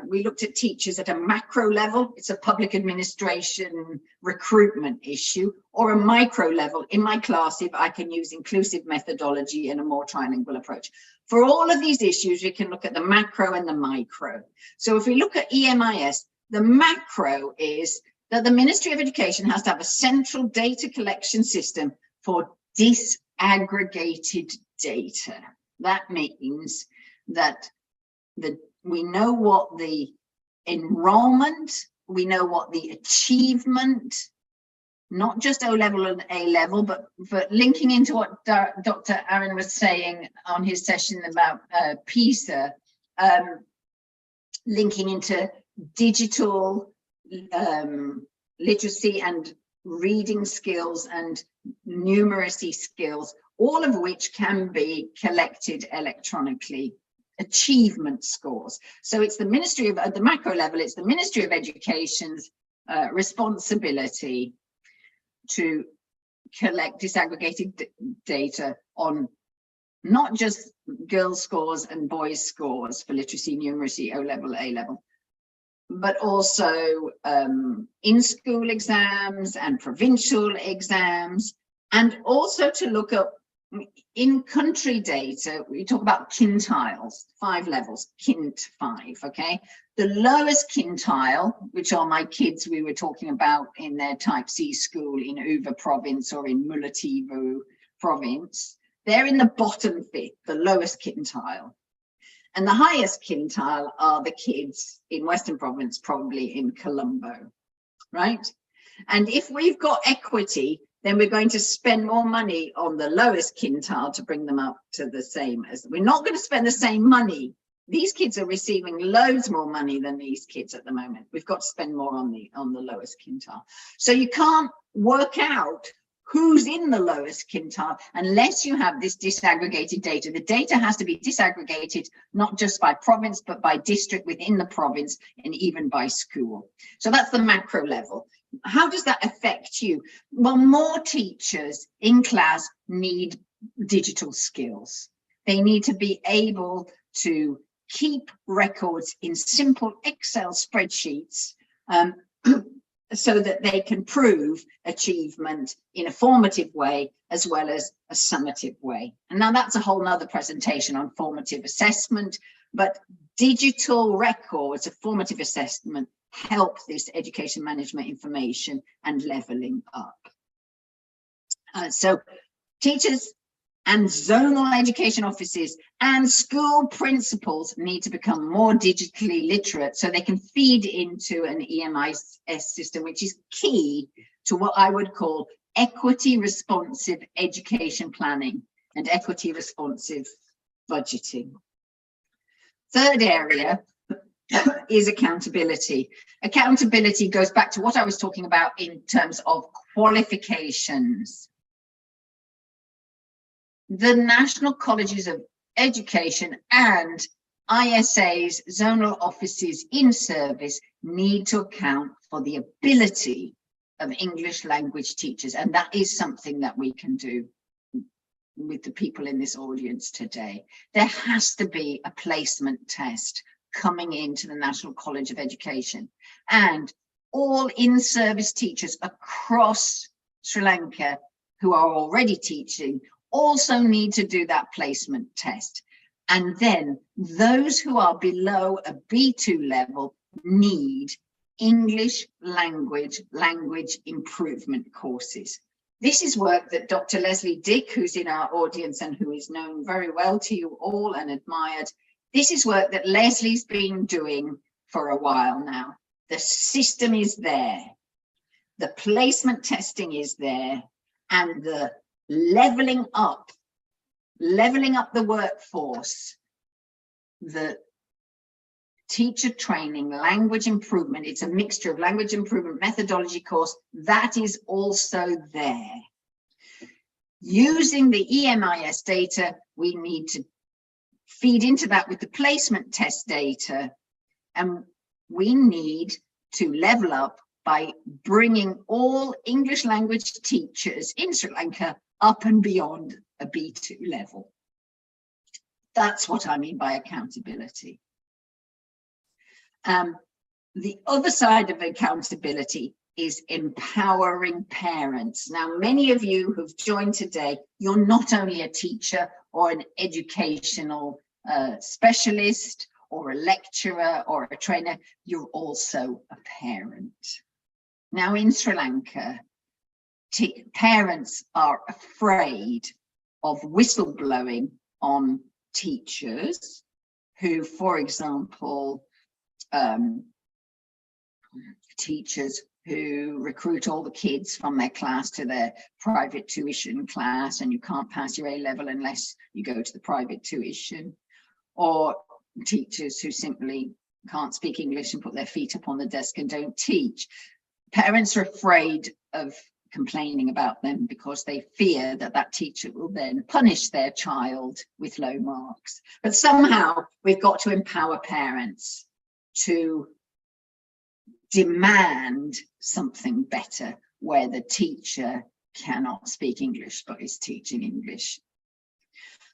we looked at teachers at a macro level. It's a public administration recruitment issue, or a micro level. In my class, if I can use inclusive methodology and a more trilingual approach. For all of these issues, we can look at the macro and the micro. So if we look at EMIS, the macro is that the Ministry of Education has to have a central data collection system for disaggregated data. That means that we know what the enrollment, we know what the achievement, not just O-level and A-level, but linking into what Dr. Aaron was saying on his session about PISA, linking into digital literacy and reading skills and numeracy skills, all of which can be collected electronically, achievement scores. So it's the Ministry of, at the macro level, it's the Ministry of Education's responsibility to collect disaggregated data on not just girls' scores and boys' scores for literacy, numeracy, O-level, A-level, but also in-school exams and provincial exams, and also to look up in-country data. We talk about quintiles, 5 levels, quint 5, okay? The lowest quintile, which are my kids we were talking about in their type C school in Uva province or in Mullativu province, they're in the bottom 5th, the lowest quintile. And the highest quintile are the kids in Western Province, probably in Colombo, right? And if we've got equity, then we're going to spend more money on the lowest quintile to bring them up to the same as, we're not going to spend the same money. These kids are receiving loads more money than these kids at the moment. We've got to spend more on the lowest quintile. So you can't work out who's in the lowest quintile unless you have this disaggregated data. The data has to be disaggregated, not just by province, but by district within the province and even by school. So that's the macro level. How does that affect you? Well, more teachers in class need digital skills. They need to be able to keep records in simple Excel spreadsheets so that they can prove achievement in a formative way as well as a summative way. And now that's a whole nother presentation on formative assessment, but digital records of formative assessment help this education management information and leveling up. So teachers and zonal education offices and school principals need to become more digitally literate so they can feed into an EMIS system, which is key to what I would call equity responsive education planning and equity responsive budgeting. Third area is accountability. Accountability goes back to what I was talking about in terms of qualifications. The National Colleges of Education and ISA's zonal offices in service need to account for the ability of English language teachers, and that is something that we can do with the people in this audience today. There has to be a placement test coming into the National College of Education, and all in-service teachers across Sri Lanka who are already teaching also need to do that placement test. And then those who are below a B2 level need English language improvement courses. This is work that Dr. Leslie Dick, who's in our audience and who is known very well to you all and admired, this is work that Leslie's been doing for a while now. The system is there, the placement testing is there, and the leveling up the workforce, the teacher training, language improvement, it's a mixture of language improvement methodology course, that is also there. Using the EMIS data, we need to feed into that with the placement test data, and we need to level up by bringing all English language teachers in Sri Lanka up and beyond a B2 level. That's what I mean by accountability. The other side of accountability is empowering parents. Now, many of you who've joined today, you're not only a teacher or an educational specialist or a lecturer or a trainer, you're also a parent. Now, in Sri Lanka, parents are afraid of whistleblowing on teachers who, for example, teachers who recruit all the kids from their class to their private tuition class, and you can't pass your A-level unless you go to the private tuition, or teachers who simply can't speak English and put their feet up on the desk and don't teach. Parents are afraid of complaining about them because they fear that that teacher will then punish their child with low marks. But somehow we've got to empower parents to demand something better where the teacher cannot speak English but is teaching English.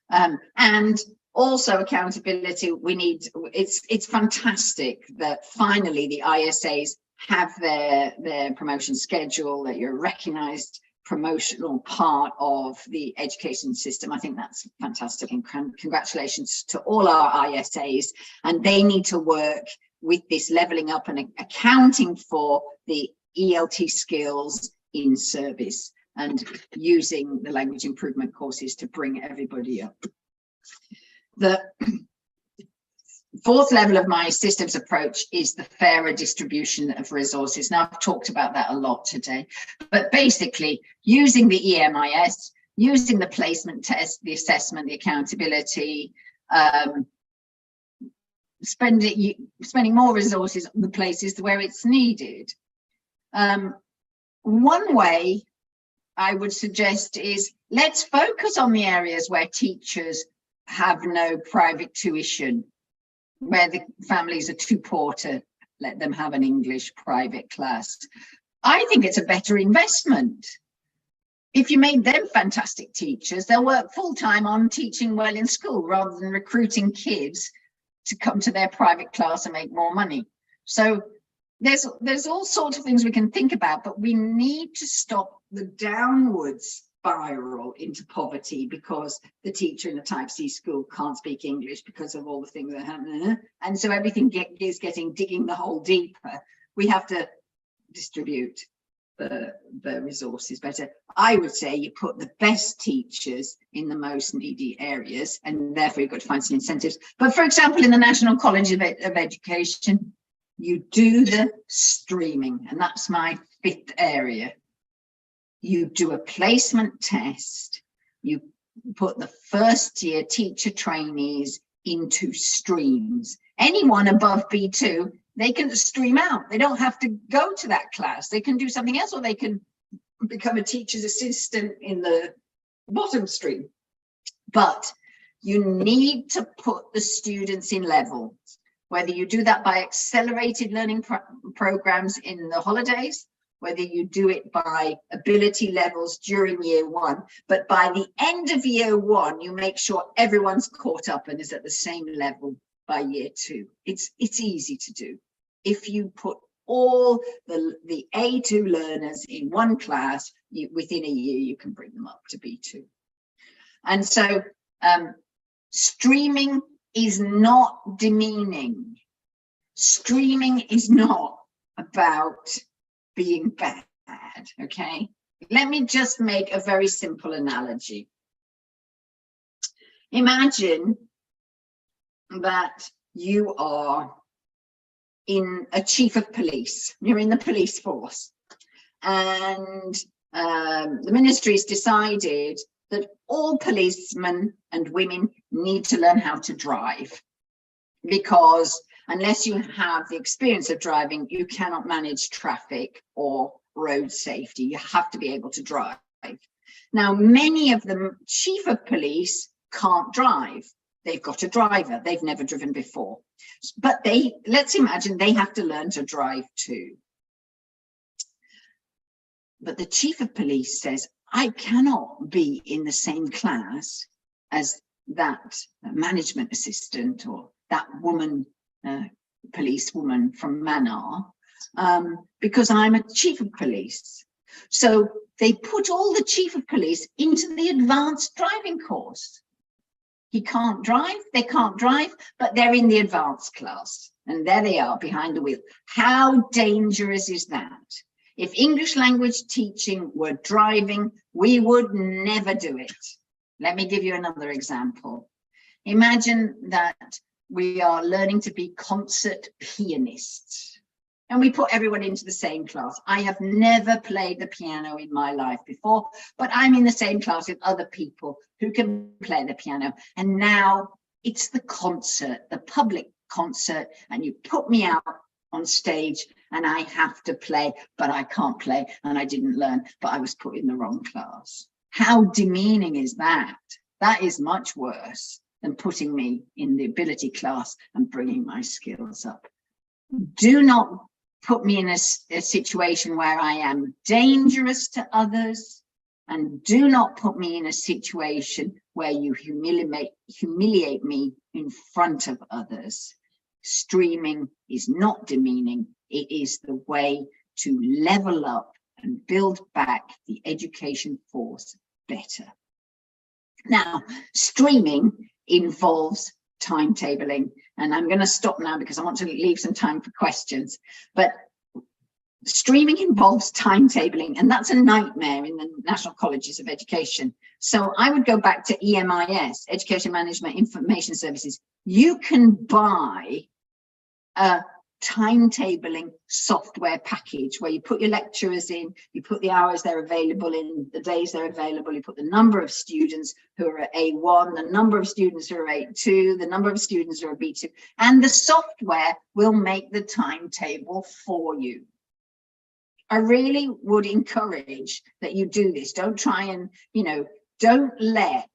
And also accountability, we need, it's fantastic that finally the ISAs have their promotion schedule, that you're a recognized promotional part of the education system. I think that's fantastic, and congratulations to all our ISAs, and they need to work with this leveling up and accounting for the ELT skills in service and using the language improvement courses to bring everybody up. The fourth level of my systems approach is the fairer distribution of resources. Now, I've talked about that a lot today, but basically using the EMIS, using the placement test, the assessment, the accountability, spending more resources on the places where it's needed. One way I would suggest is let's focus on the areas where teachers have no private tuition, where the families are too poor to let them have an English private class. I think it's a better investment. If you made them fantastic teachers, they'll work full-time on teaching well in school rather than recruiting kids to come to their private class and make more money. So there's all sorts of things we can think about, but we need to stop the downward spiral into poverty because the teacher in a type C school can't speak English because of all the things that happen, and so everything is digging the hole deeper. We have to distribute the resources better. I would say you put the best teachers in the most needy areas, and therefore you've got to find some incentives. But for example, in the National College of Education, you do the streaming, and that's my fifth area. You do a placement test, you put the first year teacher trainees into streams. Anyone above B2, they can stream out. They don't have to go to that class. They can do something else, or they can become a teacher's assistant in the bottom stream. But you need to put the students in levels, whether you do that by accelerated learning programs in the holidays, whether you do it by ability levels during year one, but by the end of year one, you make sure everyone's caught up and is at the same level by year two. It's easy to do. If you put all the A2 learners in one class, within a year, you can bring them up to B2. And so streaming is not demeaning. Streaming is not about being bad, okay? Let me just make a very simple analogy. Imagine that you are in a chief of police, you're in the police force, and the ministry's decided that all policemen and women need to learn how to drive, because unless you have the experience of driving, you cannot manage traffic or road safety. You have to be able to drive. Now, many of the chief of police can't drive. They've got a driver. They've never driven before. But let's imagine they have to learn to drive too. But the chief of police says, I cannot be in the same class as that management assistant or that woman, policewoman from Manor, because I'm a chief of police. So they put all the chief of police into the advanced driving course. He can't drive, they can't drive, but they're in the advanced class. And there they are behind the wheel. How dangerous is that? If English language teaching were driving, we would never do it. Let me give you another example. Imagine that we are learning to be concert pianists and we put everyone into the same class. I have never played the piano in my life before, but I'm in the same class with other people who can play the piano. And now it's the concert, the public concert, and you put me out on stage and I have to play, but I can't play and I didn't learn, but I was put in the wrong class. How demeaning is that? That is much worse than putting me in the ability class and bringing my skills up. Do not put me in a situation where I am dangerous to others, and do not put me in a situation where you humiliate me in front of others. Streaming is not demeaning. It is the way to level up and build back the education force better. Now, streaming involves timetabling, and I'm going to stop now because I want to leave some time for questions. But streaming involves timetabling, and that's a nightmare in the National Colleges of Education. So I would go back to EMIS, Education Management Information Services. You can buy a timetabling software package where you put your lecturers in, you put the hours they're available in, the days they're available, you put the number of students who are at A1, the number of students who are at A2, the number of students who are at B2, and the software will make the timetable for you. I really would encourage that you do this. Don't try and, don't let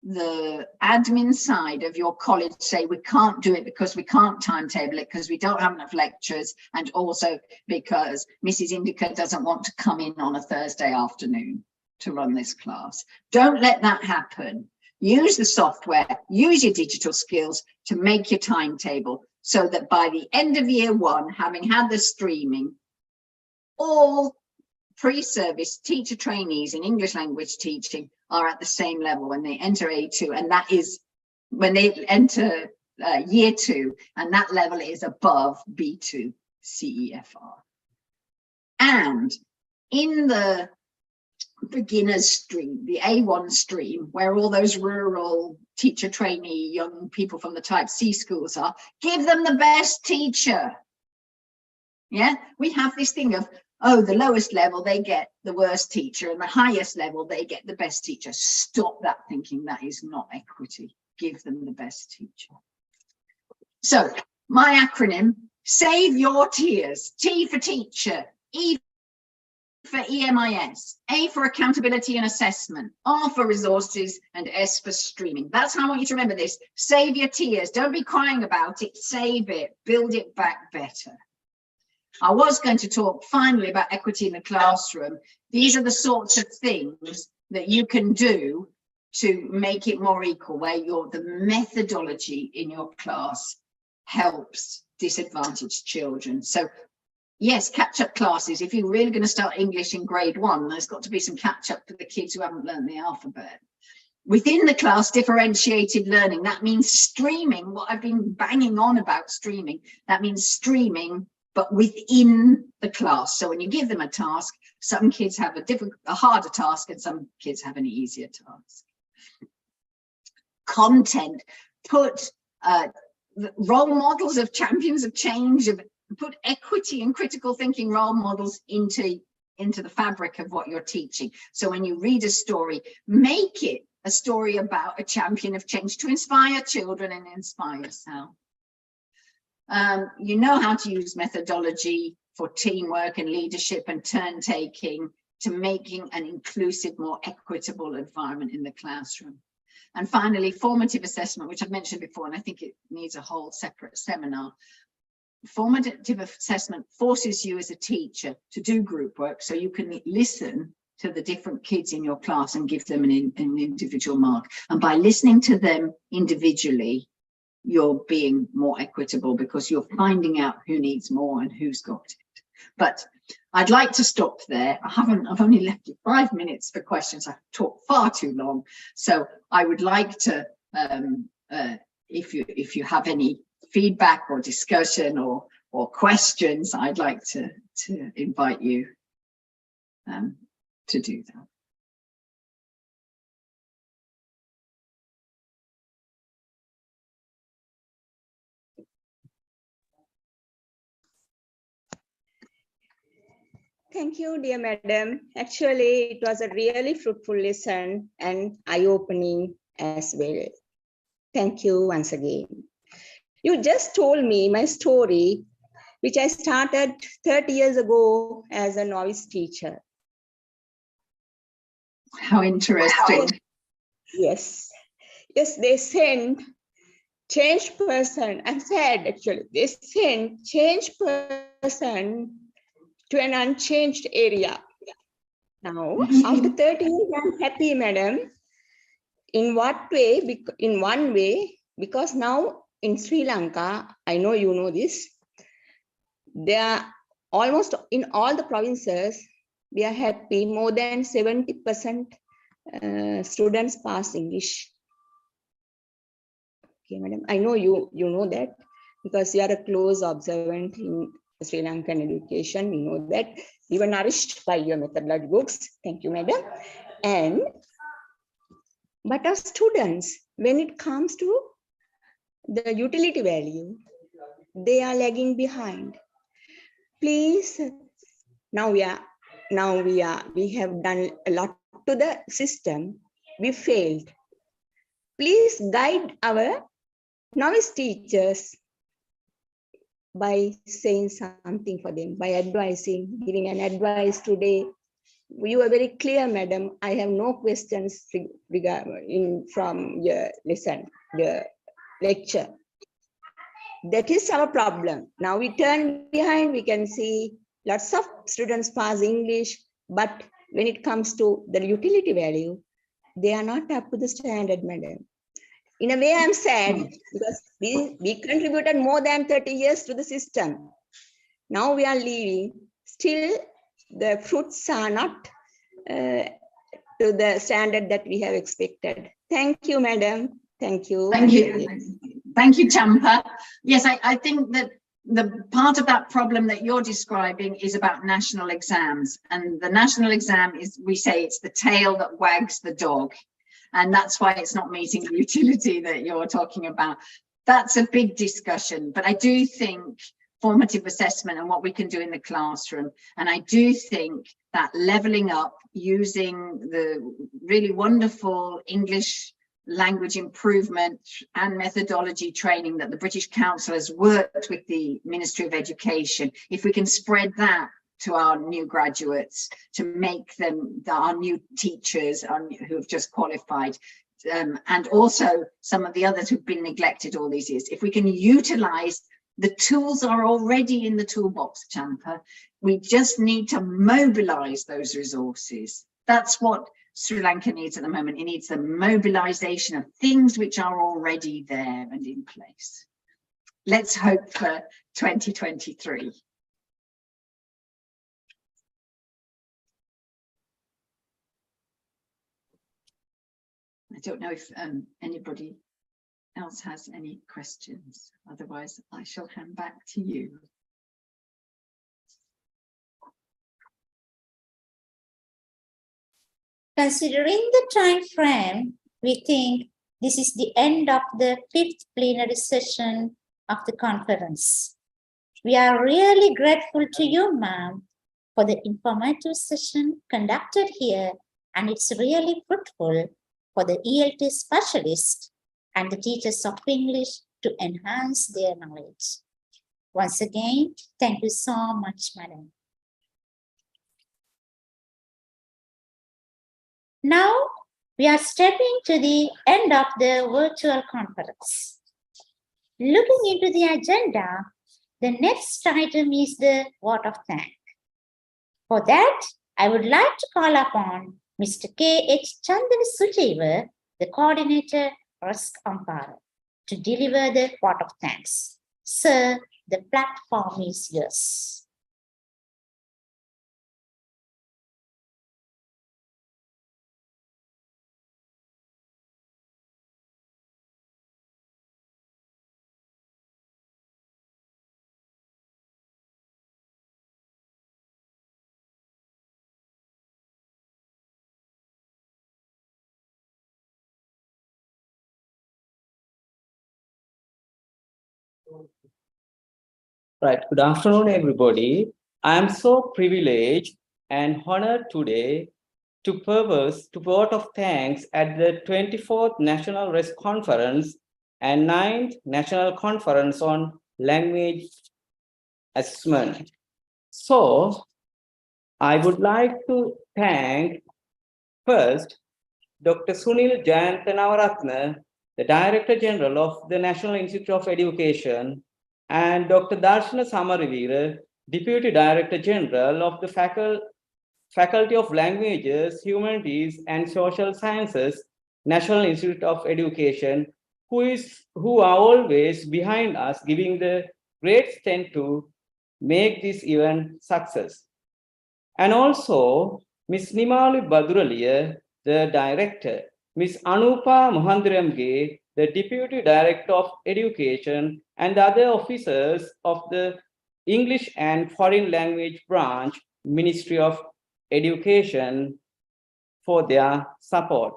the admin side of your college say we can't do it because we can't timetable it because we don't have enough lecturers, and also because Mrs. Indica doesn't want to come in on a Thursday afternoon to run this class. Don't let that happen. Use the software, use your digital skills to make your timetable so that by the end of year one, having had the streaming, all pre-service teacher trainees in English language teaching are at the same level when they enter A2, and that is when they enter year 2, and that level is above B2 CEFR. And in the beginners stream, the A1 stream, where all those rural teacher trainee young people from the type C schools are, give them the best teacher. Yeah, we have this thing of, oh, the lowest level, they get the worst teacher, and the highest level, they get the best teacher. Stop that thinking. That is not equity. Give them the best teacher. So my acronym, save your tears. T for teacher, E for EMIS, A for accountability and assessment, R for resources, and S for streaming. That's how I want you to remember this. Save your tears. Don't be crying about it. Save it. Build it back better. I was going to talk finally about equity in the classroom. These are the sorts of things that you can do to make it more equal, where the methodology in your class helps disadvantaged children. So yes, catch-up classes. If you're really going to start English in grade 1, there's got to be some catch-up for the kids who haven't learned the alphabet. Within the class, differentiated learning. That means streaming, what I've been banging on about streaming. That means streaming, but within the class. So when you give them a task, some kids have a harder task and some kids have an easier task. Content, put role models of champions of change, put equity and critical thinking role models into the fabric of what you're teaching. So when you read a story, make it a story about a champion of change to inspire children and inspire yourself. You know how to use methodology for teamwork and leadership and turn taking to making an inclusive, more equitable environment in the classroom. And finally, formative assessment, which I've mentioned before, and I think it needs a whole separate seminar. Formative assessment forces you as a teacher to do group work so you can listen to the different kids in your class and give them an individual mark. And by listening to them individually, you're being more equitable because you're finding out who needs more and who's got it. But I'd like to stop there. I've only left you 5 minutes for questions. I've talked far too long. So I would like to, if you have any feedback or discussion or questions, I'd like to invite you to do that. Thank you, dear madam. Actually, it was a really fruitful lesson and eye-opening as well. Thank you once again. You just told me my story, which I started 30 years ago as a novice teacher. How interesting. Yes. Yes, they sent changed person. I'm sad actually. They sent changed person to an unchanged area. Now, after 30 years, I'm happy, madam. In what way? In one way, because now in Sri Lanka, I know you know this, they are almost in all the provinces, we are happy, more than 70% students pass English. Okay, madam, I know you know that because you are a close observant in Sri Lankan education. We know that you were nourished by your methodology books. Thank you, madam. But our students, when it comes to the utility value, they are lagging behind. Please, we have done a lot to the system. We failed. Please guide our novice teachers by saying something for them, by advising, giving an advice today. You are very clear, madam. I have no questions from your lesson, the lecture. That is our problem. Now we turn behind, we can see lots of students pass English, but when it comes to the utility value, they are not up to the standard, madam. In a way, I'm sad because we contributed more than 30 years to the system. Now we are leaving. Still, the fruits are not to the standard that we have expected. Thank you, madam. Thank you. Thank you. Thank you, Champa. Yes, I think that the part of that problem that you're describing is about national exams. And the national exam is, we say it's the tail that wags the dog. And that's why it's not meeting the utility that you're talking about. That's a big discussion. But I do think formative assessment and what we can do in the classroom. And I do think that leveling up using the really wonderful English language improvement and methodology training that the British Council has worked with the Ministry of Education, if we can spread that to our new graduates, to make them our new teachers who have just qualified, and also some of the others who've been neglected all these years. If we can utilize the tools are already in the toolbox, Champa. We just need to mobilize those resources. That's what Sri Lanka needs at the moment. It needs the mobilization of things which are already there and in place. Let's hope for 2023. I don't know if anybody else has any questions. Otherwise, I shall hand back to you. Considering the time frame, we think this is the end of the 5th plenary session of the conference. We are really grateful to you, ma'am, for the informative session conducted here, and it's really fruitful for the ELT specialists and the teachers of English to enhance their knowledge. Once again, thank you so much, madam. Now, we are stepping to the end of the virtual conference. Looking into the agenda, the next item is the vote of thanks. For that, I would like to call upon Mr. K.H. Chandana Sujeeva, the coordinator, RESC Ampara, to deliver the vote of thanks. Sir, the platform is yours. Right. Good afternoon, everybody. I am so privileged and honored today to vote of thanks at the 24th National RESC Conference and 9th National Conference on Language Assessment. So, I would like to thank first Dr. Sunil Jayantanavaratna, the Director General of the National Institute of Education, and Dr. Darshana Samarivira, Deputy Director General of the Faculty of Languages, Humanities, and Social Sciences, National Institute of Education, who are always behind us, giving the great strength to make this event success. And also, Ms. Nimali Baduralia, the director, Ms. Anupa Mohandiramge, the Deputy Director of Education, and the other officers of the English and Foreign Language Branch, Ministry of Education, for their support.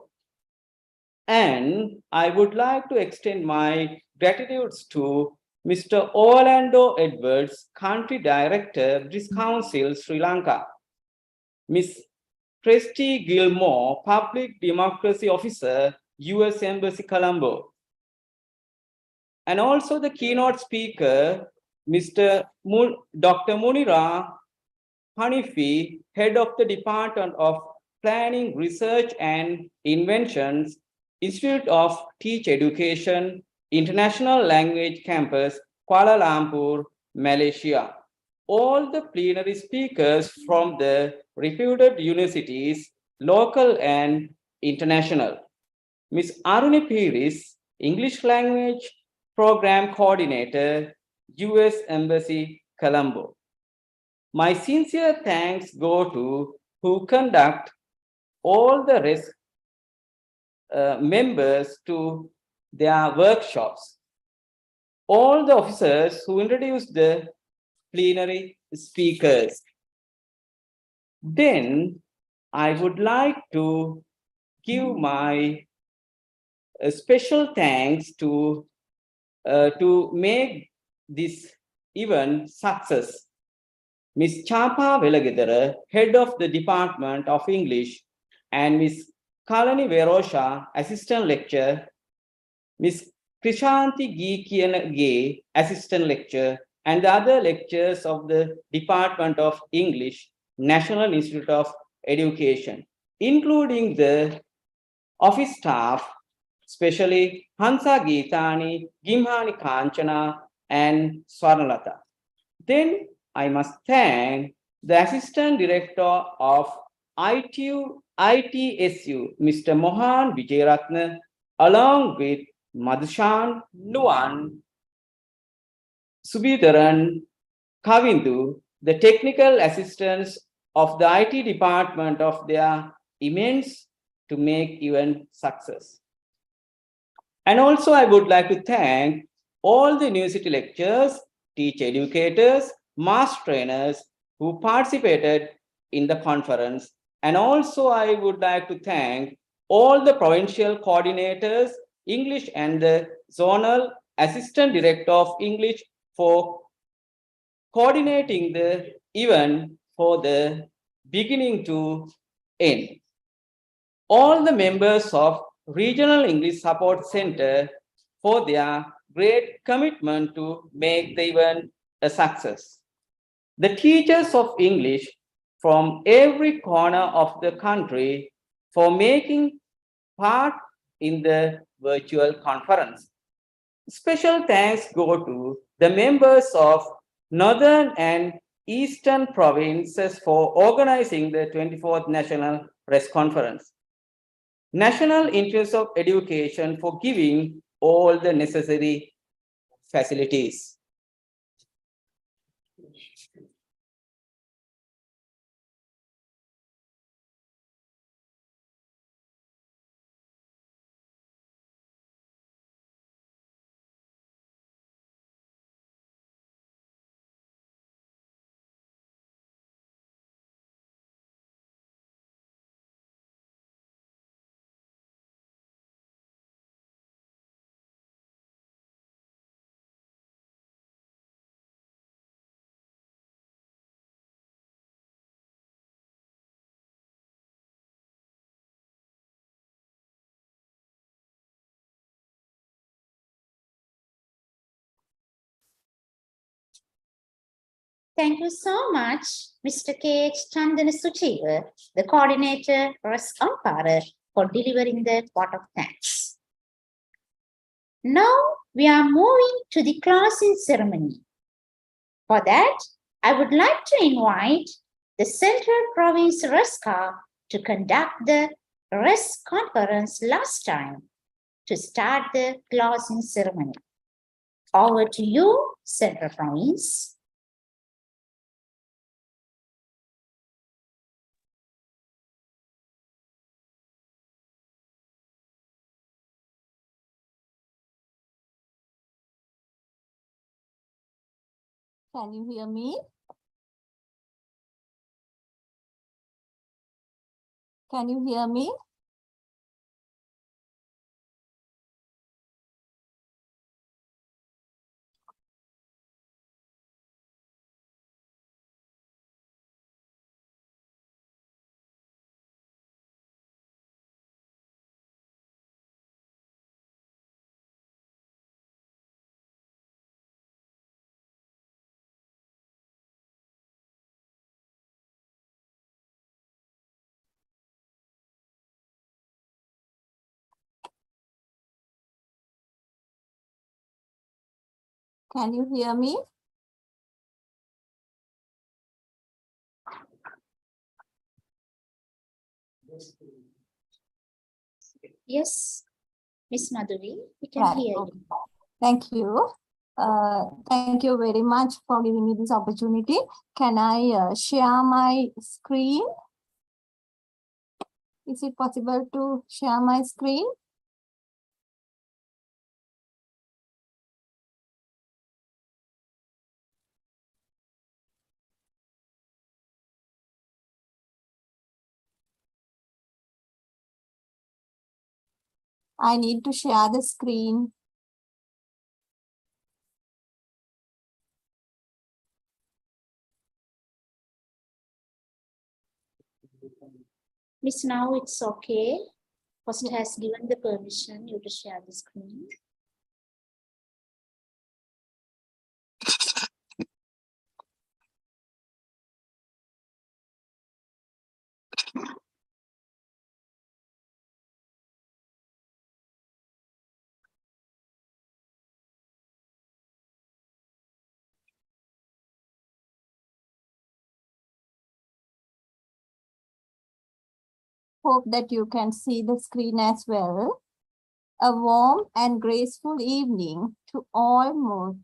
And I would like to extend my gratitude to Mr. Orlando Edwards, Country Director, British Council, Sri Lanka, Ms. Christy Gilmore, Public Democracy Officer, US Embassy, Colombo. And also the keynote speaker, Dr. Munira Hanifi, Head of the Department of Planning, Research and Inventions, Institute of Teach Education, International Language Campus, Kuala Lumpur, Malaysia. All the plenary speakers from the reputed universities, local and international. Ms. Aruni Piris, English Language Program Coordinator, US Embassy, Colombo. My sincere thanks go to who conduct all the RESC members to their workshops. All the officers who introduced the plenary speakers. Then I would like to give my special thanks to make this event success. Ms. Chapa Velagedara, Head of the Department of English, and Ms. Kalani Verosha, Assistant Lecturer, Ms. Krishanti Gay, Assistant Lecturer, and the other lecturers of the Department of English, National Institute of Education, including the office staff, especially Hansa Geetani, Gimhani Kanchana, and Swarnalata. Then I must thank the Assistant Director of ITSU, Mr. Mohan Vijayaratna, along with Madhushan, Nuan, Subidharan, Kavindu, the technical assistants of the IT department of their immense to make event success. And also I would like to thank all the university lecturers, teacher educators, master trainers who participated in the conference. And also I would like to thank all the provincial coordinators, English and the zonal assistant director of English for coordinating the event for the beginning to end. All the members of Regional English Support Center for their great commitment to make the event a success. The teachers of English from every corner of the country for making part in the virtual conference. Special thanks go to the members of Northern and Eastern provinces for organizing the 24th National RESC Conference. National Institute of Education for giving all the necessary facilities. Thank you so much, Mr. K. H. Chandana Suchiva, the coordinator, RESC Ampara, for delivering the vote of thanks. Now we are moving to the closing ceremony. For that, I would like to invite the Central Province RESCA to conduct the RESC conference last time to start the closing ceremony. Over to you, Central Province. Can you hear me? Can you hear me? Can you hear me? Yes, Miss Madhuri, we can Right, hear okay. you. Thank you. Thank you very much for giving me this opportunity. Can I share my screen? Is it possible to share my screen? I need to share the screen. Miss, now it's okay. Host has given the permission you to share the screen. Hope that you can see the screen as well. A warm and graceful evening to all most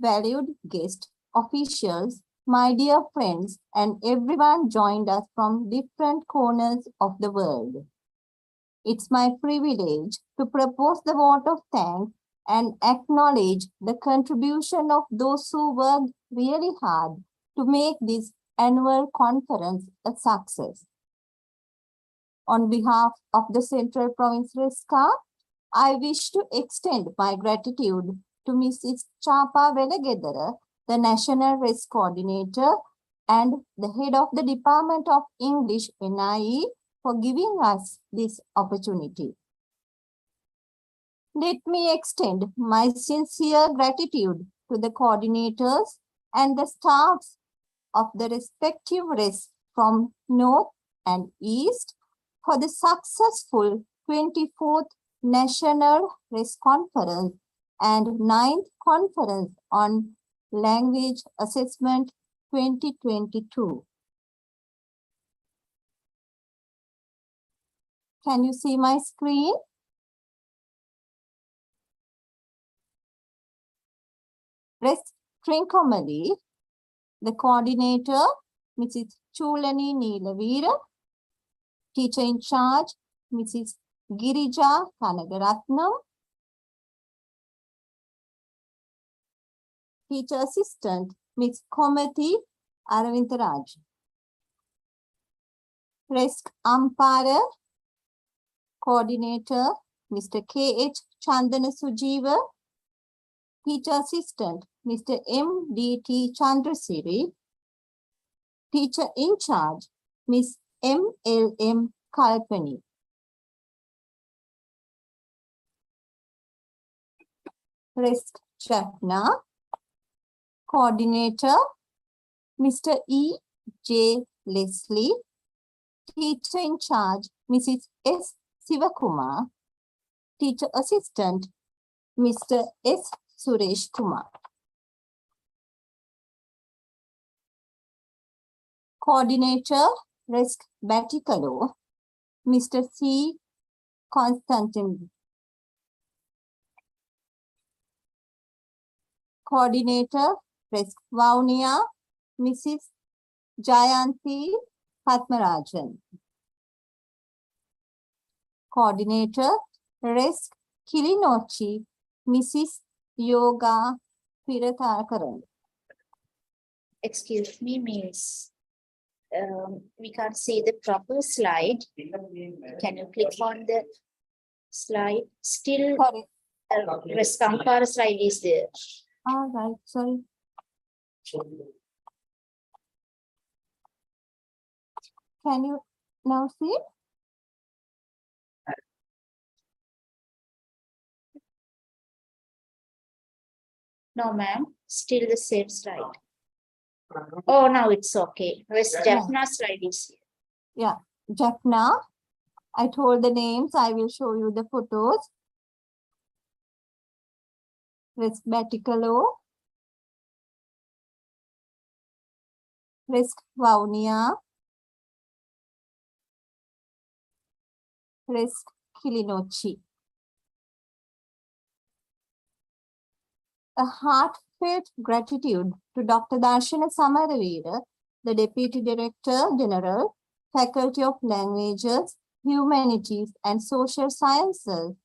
valued guests, officials, my dear friends, and everyone joined us from different corners of the world. It's my privilege to propose the vote of thanks and acknowledge the contribution of those who worked really hard to make this annual conference a success. On behalf of the Central Province RESCA, I wish to extend my gratitude to Mrs. Chapa Velagedara, the National RESC Coordinator, and the Head of the Department of English, NIE, for giving us this opportunity. Let me extend my sincere gratitude to the coordinators and the staffs of the respective RESC from North and East for the successful 24th National RESC Conference and 9th Conference on Language Assessment 2022. Can you see my screen? RESC Trincomalee, the coordinator, Mrs. Chulani Neelavira, teacher in charge, Mrs. Girija Kanagaratnam, teacher assistant, Ms. Komati Aravindaraj. RESC Ampara, coordinator, Mr. K.H. Chandana Sujeeva, teacher assistant, Mr. M.D.T. Chandrasiri, teacher in charge, Ms. M.L.M. Kalpani. RESC Jaffna, coordinator, Mr. E. J. Leslie, teacher in charge, Mrs. S. Sivakumar, teacher assistant, Mr. S. Suresh Kumar. Coordinator, RESC Batikalo, Mr. C. Constantine. Coordinator, RESC Vaunia, Mrs. Jayanti Padmarajan. Coordinator, RESC Kilinochi, Mrs. Yoga Piratakaran. Excuse me, Miss. We can't see the proper slide. Can you click on the slide? Still, Sorry. RESC Ampara slide is there. All right, sorry. Can you now see? No, ma'am. Still the same slide. Oh, now it's okay. RESC Jaffna slide is here. Yeah, Jaffna. I told the names. I will show you the photos. RESC Batikalo, RESC Vaunia, RESC Kilinochi. A heartfelt gratitude to Dr. Darshana Samaravira, the Deputy Director General, Faculty of Languages, Humanities and Social Sciences,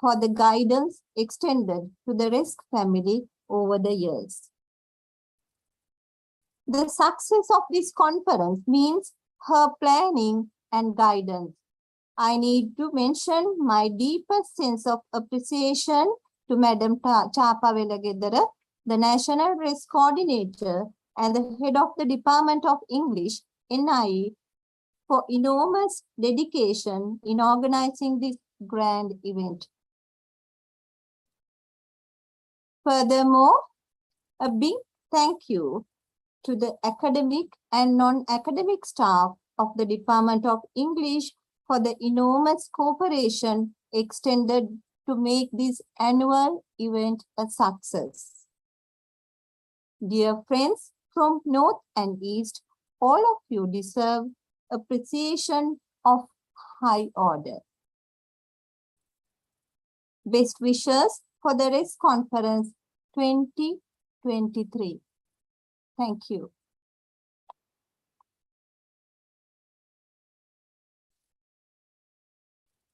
for the guidance extended to the RESC family over the years. The success of this conference means her planning and guidance. I need to mention my deepest sense of appreciation to Madam Chapa Velagedara, the National RESC Coordinator and the Head of the Department of English, NIE, for enormous dedication in organizing this grand event. Furthermore, a big thank you to the academic and non-academic staff of the Department of English for the enormous cooperation extended to make this annual event a success. Dear friends from North and East, all of you deserve appreciation of high order. Best wishes for the RESC Conference 2023. Thank you.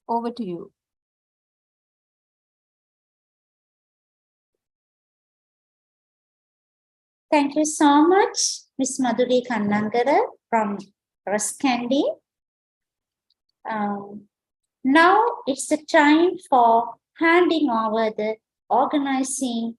Over to you. Thank you so much, Ms. Madhuri Kannangara from RESC. Now it's the time for handing over the organizing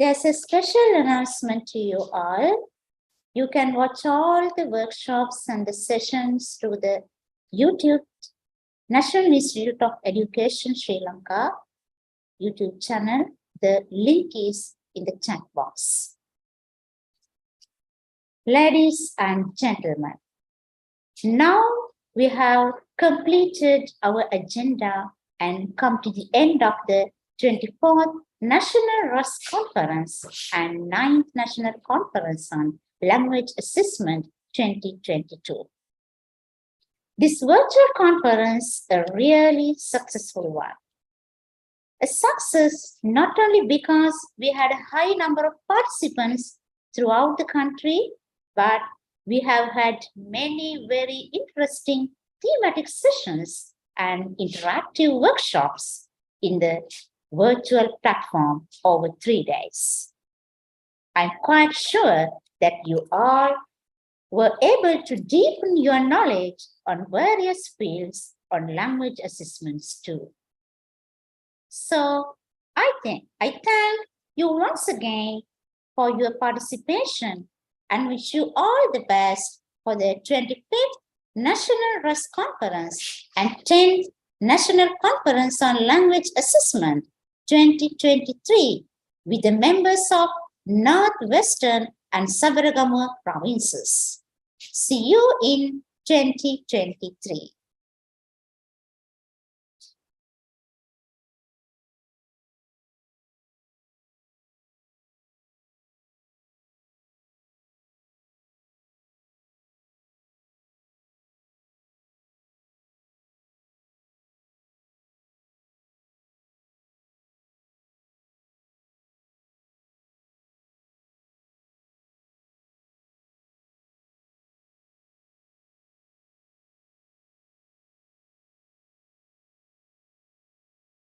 There's a special announcement to you all. You can watch all the workshops and the sessions through the YouTube National Institute of Education Sri Lanka YouTube channel. The link is in the chat box. Ladies and gentlemen, now we have completed our agenda and come to the end of the 24th National RESC Conference and 9th National Conference on Language Assessment 2022. This virtual conference is a really successful one. A success not only because we had a high number of participants throughout the country, but we have had many very interesting thematic sessions and interactive workshops in the virtual platform over 3 days. I'm quite sure that you all were able to deepen your knowledge on various fields on language assessments too. So I thank you once again for your participation and wish you all the best for the 25th National RESC Conference and 10th National Conference on Language Assessment 2023 with the members of Northwestern and Sabaragamuwa provinces. See you in 2023.